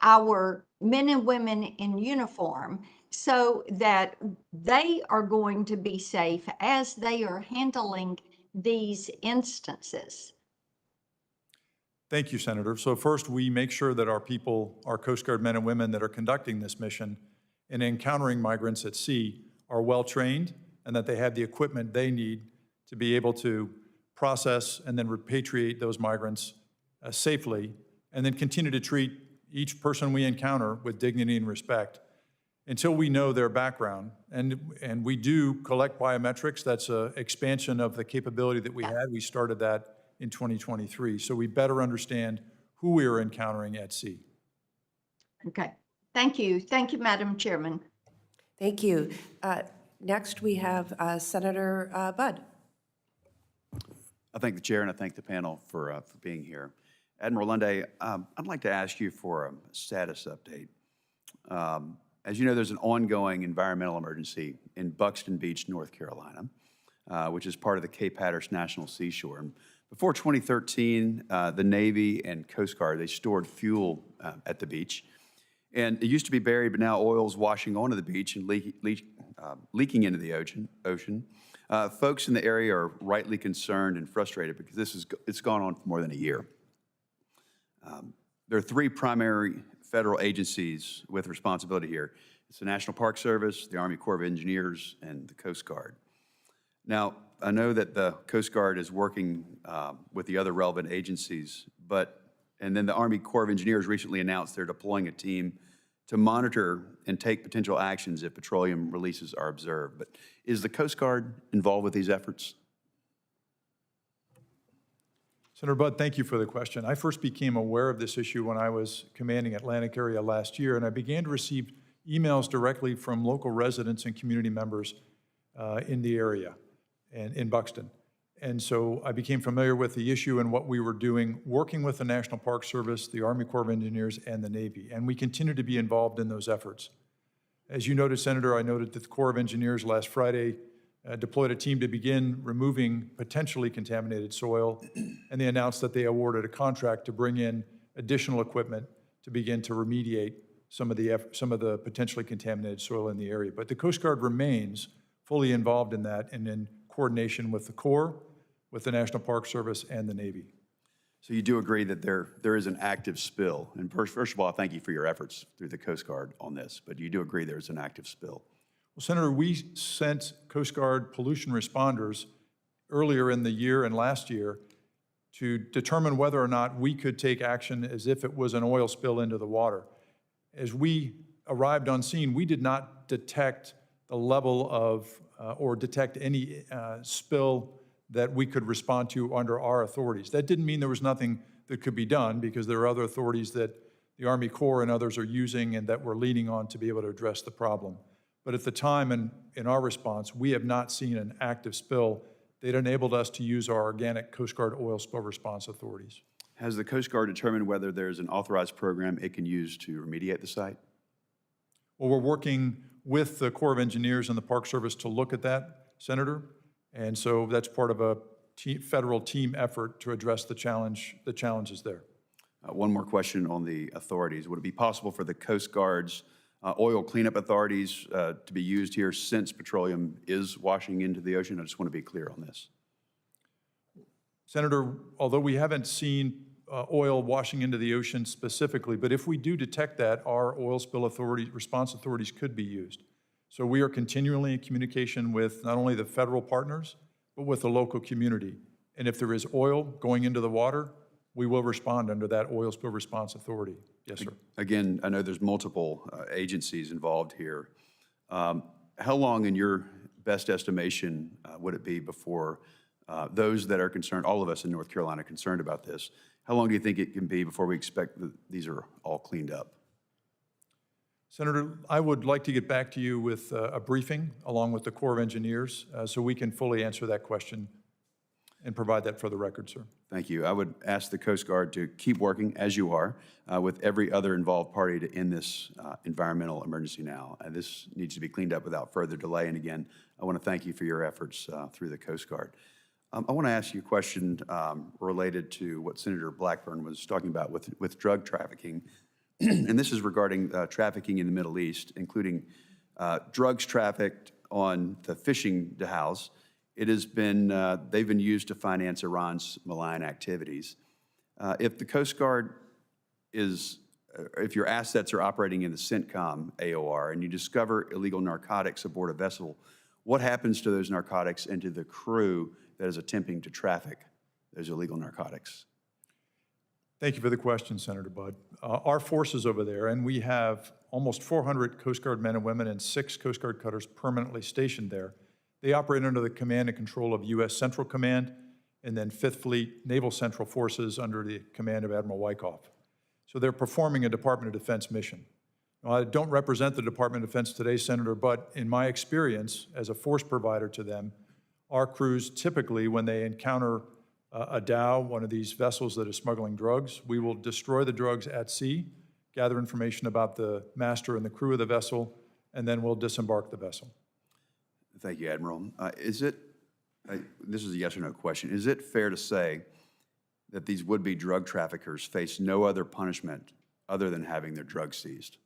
our men and women in uniform so that they are going to be safe as they are handling these instances? Thank you, Senator. So first, we make sure that our people, our Coast Guard men and women that are conducting this mission and encountering migrants at sea are well-trained and that they have the equipment they need to be able to process and then repatriate those migrants safely, and then continue to treat each person we encounter with dignity and respect until we know their background. And we do collect biometrics. That's an expansion of the capability that we had. We started that in 2023. So we better understand who we are encountering at sea. Okay, thank you. Thank you, Madam Chairman. Thank you. Next, we have Senator Budd. I thank the chair and I thank the panel for being here. Admiral Lunday, I'd like to ask you for a status update. As you know, there's an ongoing environmental emergency in Buxton Beach, North Carolina, which is part of the Cape Hatteras National Seashore. And before 2013, the Navy and Coast Guard, they stored fuel at the beach. And it used to be buried, but now oil's washing onto the beach and leaking into the ocean. Folks in the area are rightly concerned and frustrated because it's gone on for more than a year. There are three primary federal agencies with responsibility here. It's the National Park Service, the Army Corps of Engineers, and the Coast Guard. Now, I know that the Coast Guard is working with the other relevant agencies, and then the Army Corps of Engineers recently announced they're deploying a team to monitor and take potential actions if petroleum releases are observed. But is the Coast Guard involved with these efforts? Senator Budd, thank you for the question. I first became aware of this issue when I was commanding Atlantic area last year, and I began to receive emails directly from local residents and community members in the area and in Buxton. And so I became familiar with the issue and what we were doing, working with the National Park Service, the Army Corps of Engineers, and the Navy. And we continue to be involved in those efforts. As you noted, Senator, I noted that the Corps of Engineers last Friday deployed a team to begin removing potentially contaminated soil, and they announced that they awarded a contract to bring in additional equipment to begin to remediate some of the potentially contaminated soil in the area. But the Coast Guard remains fully involved in that and in coordination with the Corps, with the National Park Service, and the Navy. So you do agree that there is an active spill? And first of all, thank you for your efforts through the Coast Guard on this, but you do agree there's an active spill? Well, Senator, we sent Coast Guard pollution responders earlier in the year and last year to determine whether or not we could take action as if it was an oil spill into the water. As we arrived on scene, we did not detect the level of, or detect any spill that we could respond to under our authorities. That didn't mean there was nothing that could be done, because there are other authorities that the Army Corps and others are using and that we're leaning on to be able to address the problem. But at the time and in our response, we have not seen an active spill that enabled us to use our organic Coast Guard oil spill response authorities. Has the Coast Guard determined whether there's an authorized program it can use to remediate the site? Well, we're working with the Corps of Engineers and the Park Service to look at that, Senator. And so that's part of a federal team effort to address the challenges there. One more question on the authorities. Would it be possible for the Coast Guard's oil cleanup authorities to be used here since petroleum is washing into the ocean? I just want to be clear on this. Senator, although we haven't seen oil washing into the ocean specifically, but if we do detect that, our oil spill response authorities could be used. So we are continually in communication with not only the federal partners, but with the local community. And if there is oil going into the water, we will respond under that oil spill response authority. Yes, sir. Again, I know there's multiple agencies involved here. How long, in your best estimation, would it be before those that are concerned, all of us in North Carolina concerned about this, how long do you think it can be before we expect that these are all cleaned up? Senator, I would like to get back to you with a briefing along with the Corps of Engineers so we can fully answer that question and provide that for the record, sir. Thank you. I would ask the Coast Guard to keep working, as you are, with every other involved party to end this environmental emergency now. This needs to be cleaned up without further delay. And again, I want to thank you for your efforts through the Coast Guard. I want to ask you a question related to what Senator Blackburn was talking about with drug trafficking. And this is regarding trafficking in the Middle East, including drugs trafficked on the fishing dhows. It has been, they've been used to finance Iran's malign activities. If the Coast Guard if your assets are operating in the CENTCOM AOR and you discover illegal narcotics aboard a vessel, what happens to those narcotics and to the crew that is attempting to traffic those illegal narcotics? Thank you for the question, Senator Budd. Our forces over there, and we have almost 400 Coast Guard men and women and 6 Coast Guard cutters permanently stationed there. They operate under the command and control of U.S. Central Command and then 5th Fleet Naval Central Forces under the command of Admiral Wyckoff. So they're performing a Department of Defense mission. Now, I don't represent the Department of Defense today, Senator, but in my experience as a force provider to them, our crews typically, when they encounter a dhow, one of these vessels that is smuggling drugs, we will destroy the drugs at sea, gather information about the master and the crew of the vessel, and then we'll disembark the vessel. Thank you, Admiral. This is a yes or no question. Is it fair to say that these would-be drug traffickers face no other punishment other than having their drugs seized?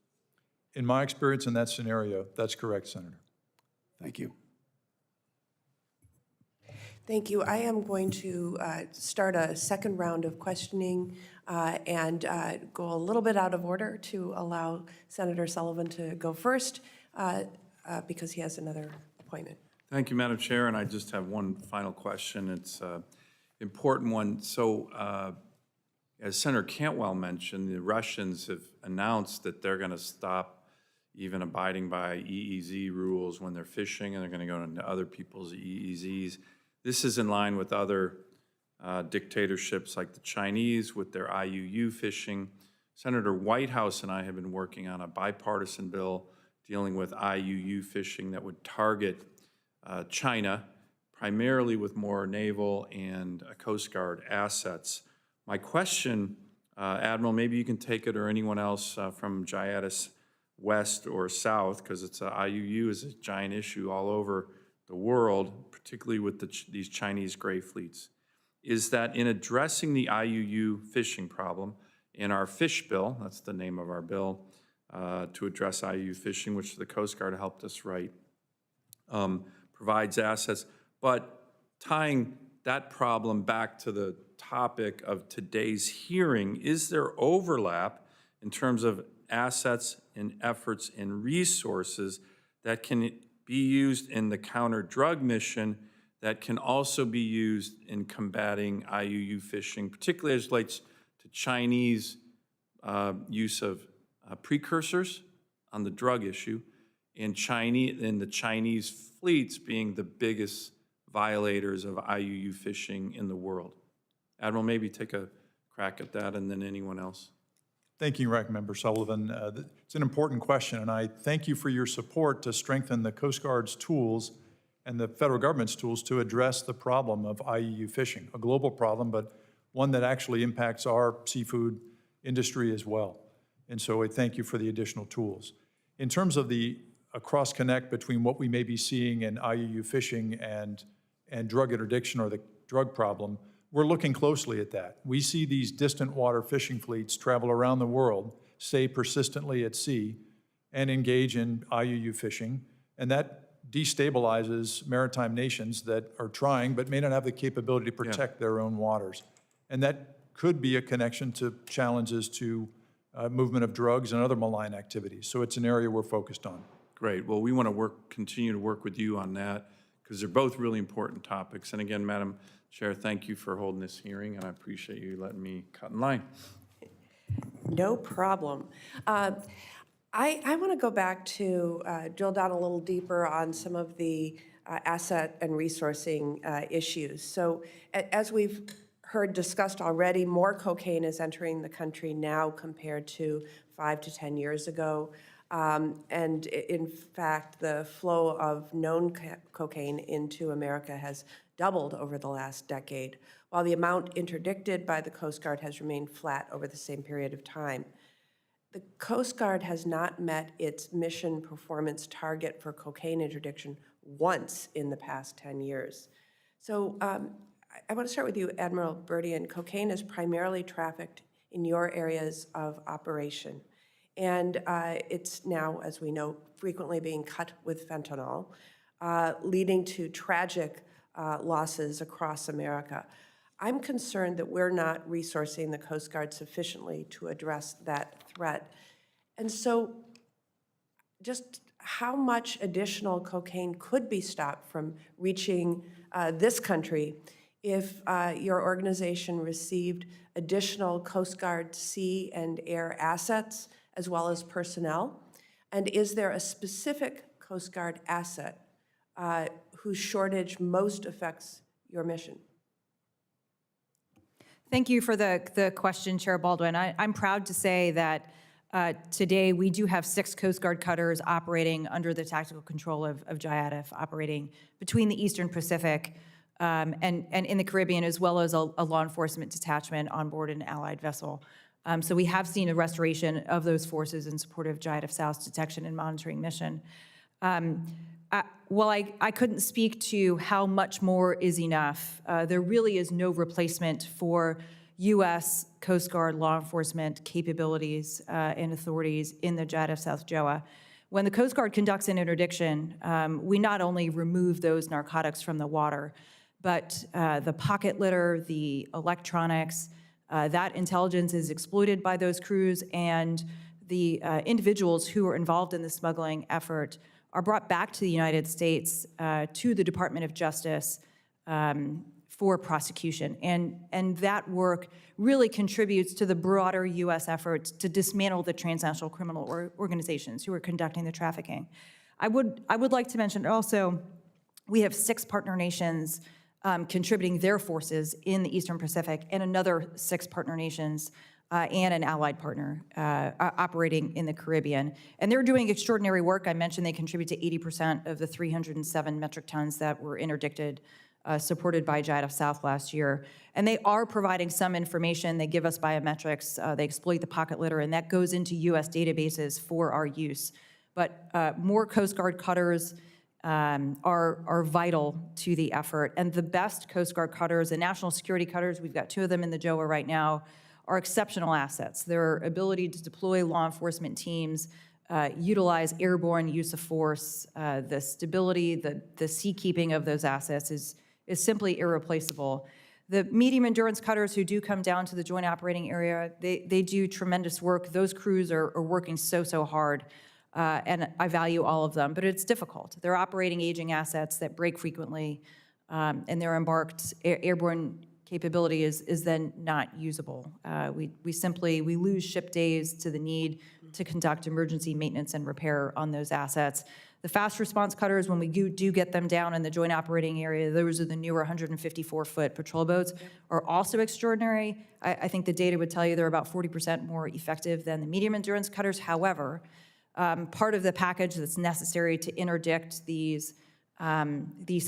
In my experience in that scenario, that's correct, Senator. Thank you. Thank you. I am going to start a second round of questioning and go a little bit out of order to allow Senator Sullivan to go first because he has another appointment. Thank you, Madam Chair, and I just have one final question. It's an important one. So as Senator Cantwell mentioned, the Russians have announced that they're going to stop even abiding by EEZ rules when they're fishing, and they're going to go into other people's EEZs. This is in line with other dictatorships like the Chinese with their IUU fishing. Senator Whitehouse and I have been working on a bipartisan bill dealing with IUU fishing that would target China, primarily with more naval and Coast Guard assets. My question, Admiral, maybe you can take it, or anyone else from JIATIS West or South, because it's IUU is a giant issue all over the world, particularly with these Chinese gray fleets, is that in addressing the IUU fishing problem in our fish bill, that's the name of our bill, to address IUU fishing, which the Coast Guard helped us write, provides assets, but tying that problem back to the topic of today's hearing, is there overlap in terms of assets and efforts and resources that can be used in the counter-drug mission that can also be used in combating IUU fishing, particularly as it relates to Chinese use of precursors on the drug issue, and the Chinese fleets being the biggest violators of IUU fishing in the world. Admiral, maybe take a crack at that, and then anyone else. Thank you, Ranking Member Sullivan. It's an important question, and I thank you for your support to strengthen the Coast Guard's tools and the federal government's tools to address the problem of IUU fishing, a global problem, but one that actually impacts our seafood industry as well. And so I thank you for the additional tools. In terms of a cross-connect between what we may be seeing in IUU fishing and drug interdiction or the drug problem, we're looking closely at that. We see these distant water fishing fleets travel around the world, stay persistently at sea, and engage in IUU fishing, and that destabilizes maritime nations that are trying but may not have the capability to protect their own waters. And that could be a connection to challenges to movement of drugs and other malign activities. So it's an area we're focused on. Great. Well, we want to continue to work with you on that because they're both really important topics. And again, Madam Chair, thank you for holding this hearing, and I appreciate you letting me cut in line. No problem. I want to go back to drill down a little deeper on some of the asset and resourcing issues. So as we've heard discussed already, more cocaine is entering the country now compared to 5 to 10 years ago. And in fact, the flow of known cocaine into America has doubled over the last decade, while the amount interdicted by the Coast Guard has remained flat over the same period of time. The Coast Guard has not met its mission performance target for cocaine interdiction once in the past 10 years. So I want to start with you, Admiral Burdian. Cocaine is primarily trafficked in your areas of operation. And it's now, as we know, frequently being cut with fentanyl, leading to tragic losses across America. I'm concerned that we're not resourcing the Coast Guard sufficiently to address that threat. And so just how much additional cocaine could be stopped from reaching this country if your organization received additional Coast Guard sea and air assets as well as personnel? And is there a specific Coast Guard asset whose shortage most affects your mission? Thank you for the question, Chair Baldwin. I'm proud to say that today we do have 6 Coast Guard cutters operating under the tactical control of GIADF, operating between the Eastern Pacific and in the Caribbean, as well as a law enforcement detachment on board an allied vessel. So we have seen a restoration of those forces in support of GIADF South's detection and monitoring mission. While I couldn't speak to how much more is enough, there really is no replacement for U.S. Coast Guard law enforcement capabilities and authorities in the GIADF South JOA. When the Coast Guard conducts an interdiction, we not only remove those narcotics from the water, but the pocket litter, the electronics, that intelligence is exploited by those crews, and the individuals who are involved in the smuggling effort are brought back to the United States, to the Department of Justice for prosecution. And that work really contributes to the broader U.S. efforts to dismantle the transnational criminal organizations who are conducting the trafficking. I would like to mention also, we have 6 partner nations contributing their forces in the Eastern Pacific, and another 6 partner nations and an allied partner operating in the Caribbean. And they're doing extraordinary work. I mentioned they contribute to 80% of the 307 metric tons that were interdicted, supported by GIADF South last year. And they are providing some information. They give us biometrics. They exploit the pocket litter, and that goes into U.S. databases for our use. But more Coast Guard cutters are vital to the effort. And the best Coast Guard cutters, the national security cutters, we've got 2 of them in the JOA right now, are exceptional assets. Their ability to deploy law enforcement teams, utilize airborne use of force, the stability, the seakeeping of those assets is simply irreplaceable. The medium endurance cutters who do come down to the joint operating area, they do tremendous work. Those crews are working so hard, and I value all of them, but it's difficult. They're operating aging assets that break frequently, and they're embarked airborne capability is then not usable. We lose ship days to the need to conduct emergency maintenance and repair on those assets. The fast response cutters, when we do get them down in the joint operating area, those are the newer 154-foot patrol boats, are also extraordinary. I think the data would tell you they're about 40% more effective than the medium endurance cutters. However, part of the package that's necessary to interdict these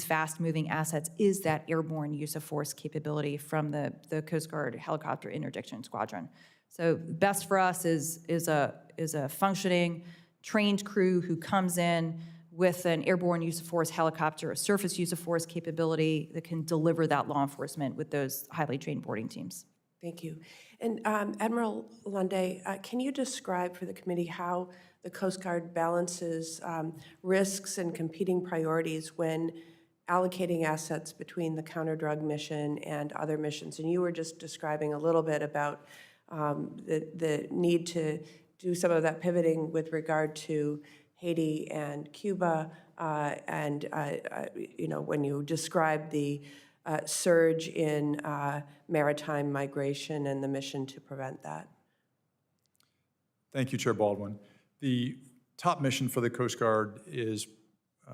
fast-moving assets is that airborne use of force capability from the Coast Guard Helicopter Interdiction Squadron. So best for us is a functioning, trained crew who comes in with an airborne use of force helicopter, a surface use of force capability that can deliver that law enforcement with those highly trained boarding teams. Thank you. And Admiral Lunday, can you describe for the committee how the Coast Guard balances risks and competing priorities when allocating assets between the counter-drug mission and other missions? And you were just describing a little bit about the need to do some of that pivoting with regard to Haiti and Cuba, when you describe the surge in maritime migration and the mission to prevent that. Thank you, Chair Baldwin. The top mission for the Coast Guard is,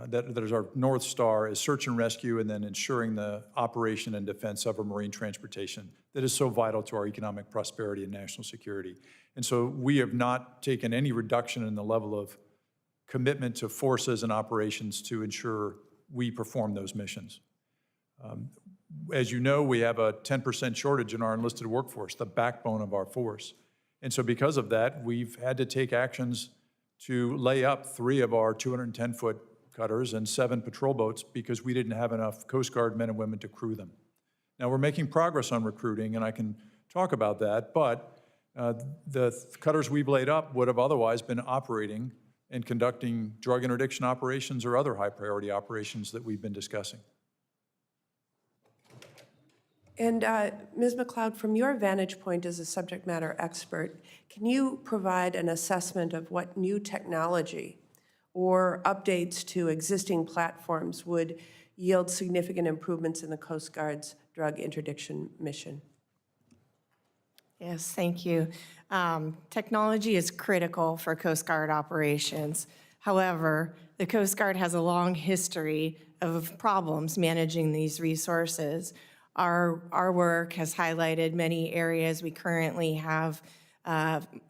that is our North Star, is search and rescue and then ensuring the operation and defense of our marine transportation that is so vital to our economic prosperity and national security. And so we have not taken any reduction in the level of commitment to forces and operations to ensure we perform those missions. As you know, we have a 10% shortage in our enlisted workforce, the backbone of our force. And so because of that, we've had to take actions to lay up 3 of our 210-foot cutters and 7 patrol boats because we didn't have enough Coast Guard men and women to crew them. Now, we're making progress on recruiting, and I can talk about that, but the cutters we've laid up would have otherwise been operating and conducting drug interdiction operations or other high-priority operations that we've been discussing. And Ms. McLeod, from your vantage point as a subject matter expert, can you provide an assessment of what new technology or updates to existing platforms would yield significant improvements in the Coast Guard's drug interdiction mission? Yes, thank you. Technology is critical for Coast Guard operations. However, the Coast Guard has a long history of problems managing these resources. Our work has highlighted many areas. We currently have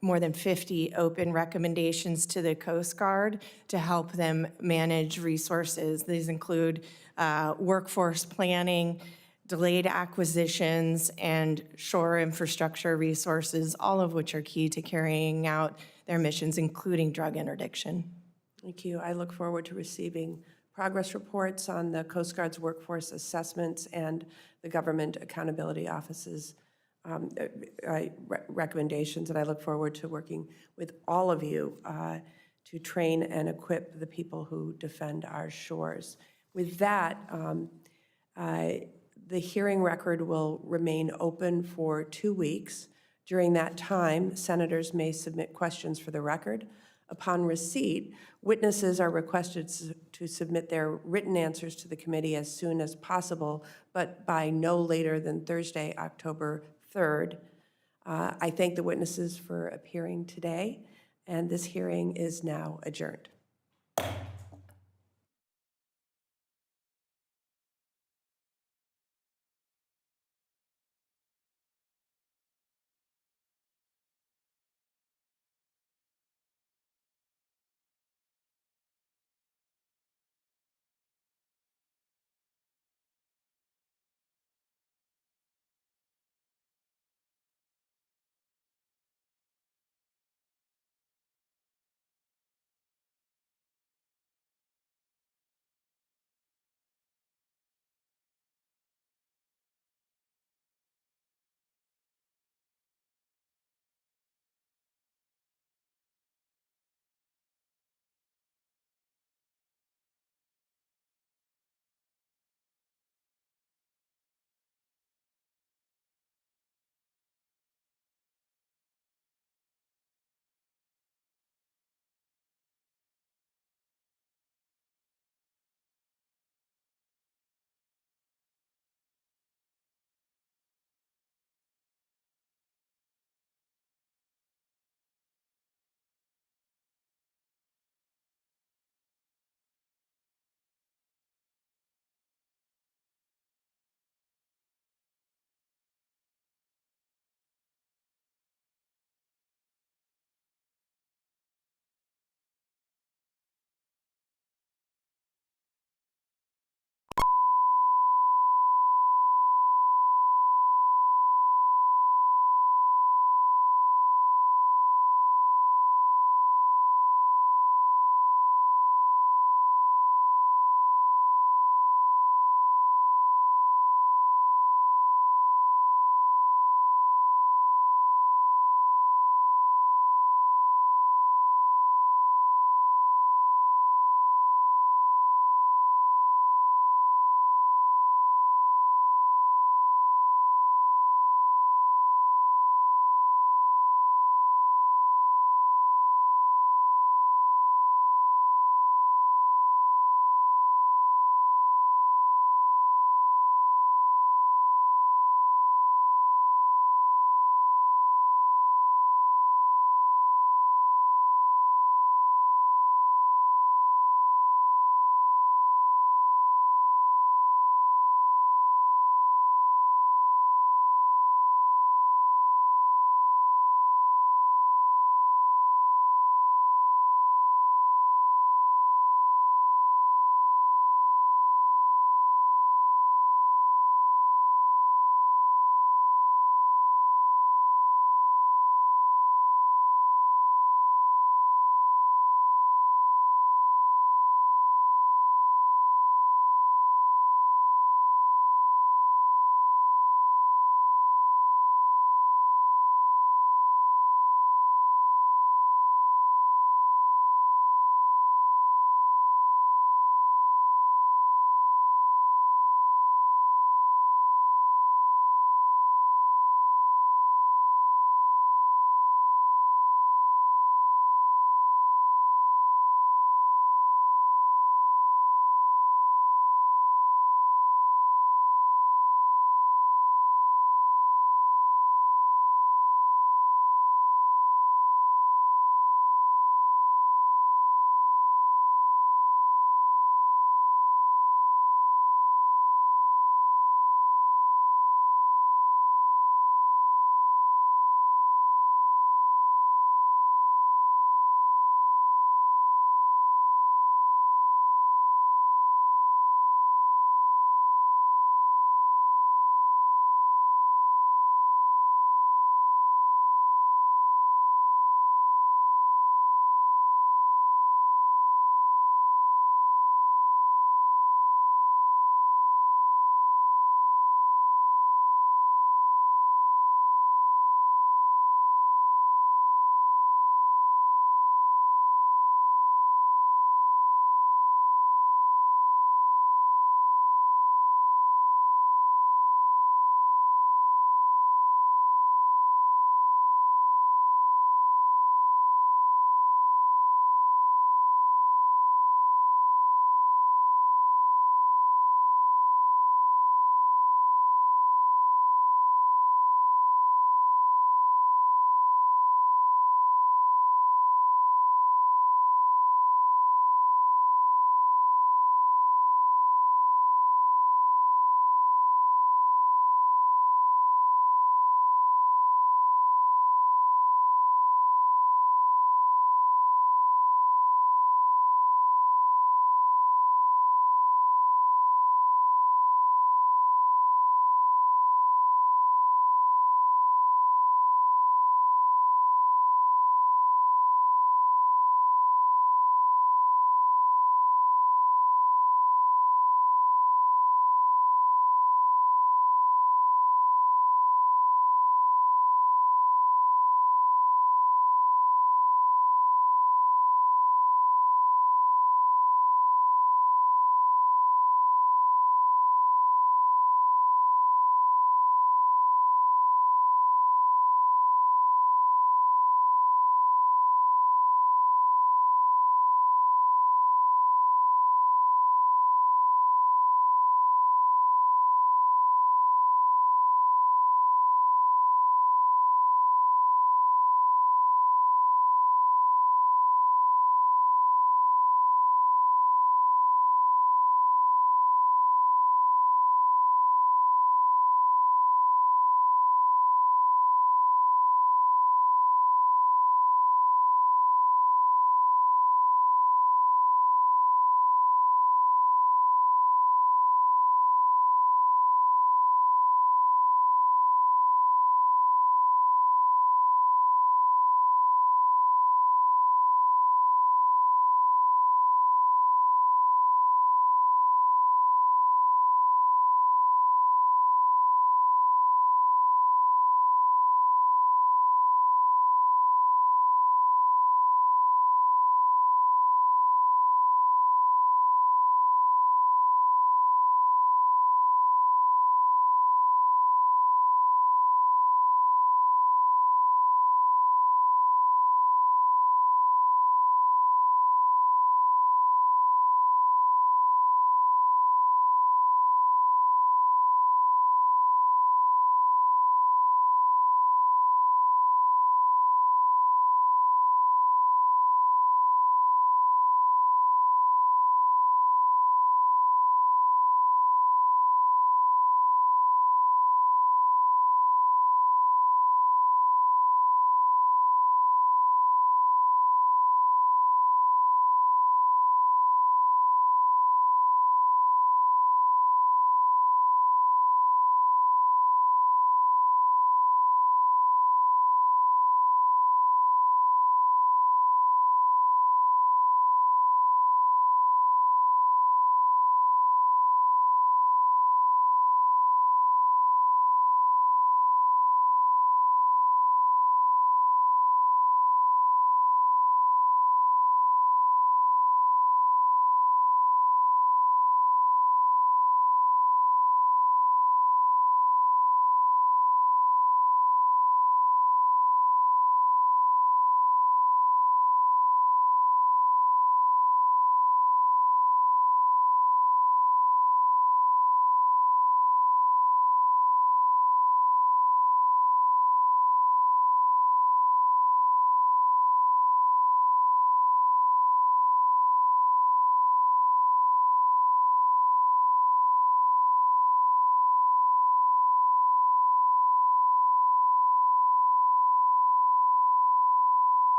more than 50 open recommendations to the Coast Guard to help them manage resources. These include workforce planning, delayed acquisitions, and shore infrastructure resources, all of which are key to carrying out their missions, including drug interdiction. Thank you. I look forward to receiving progress reports on the Coast Guard's workforce assessments and the Government Accountability Office's recommendations, and I look forward to working with all of you to train and equip the people who defend our shores. With that, the hearing record will remain open for 2 weeks. During that time, senators may submit questions for the record. Upon receipt, witnesses are requested to submit their written answers to the committee as soon as possible, but by no later than Thursday, October 3rd. I thank the witnesses for appearing today, and this hearing is now adjourned.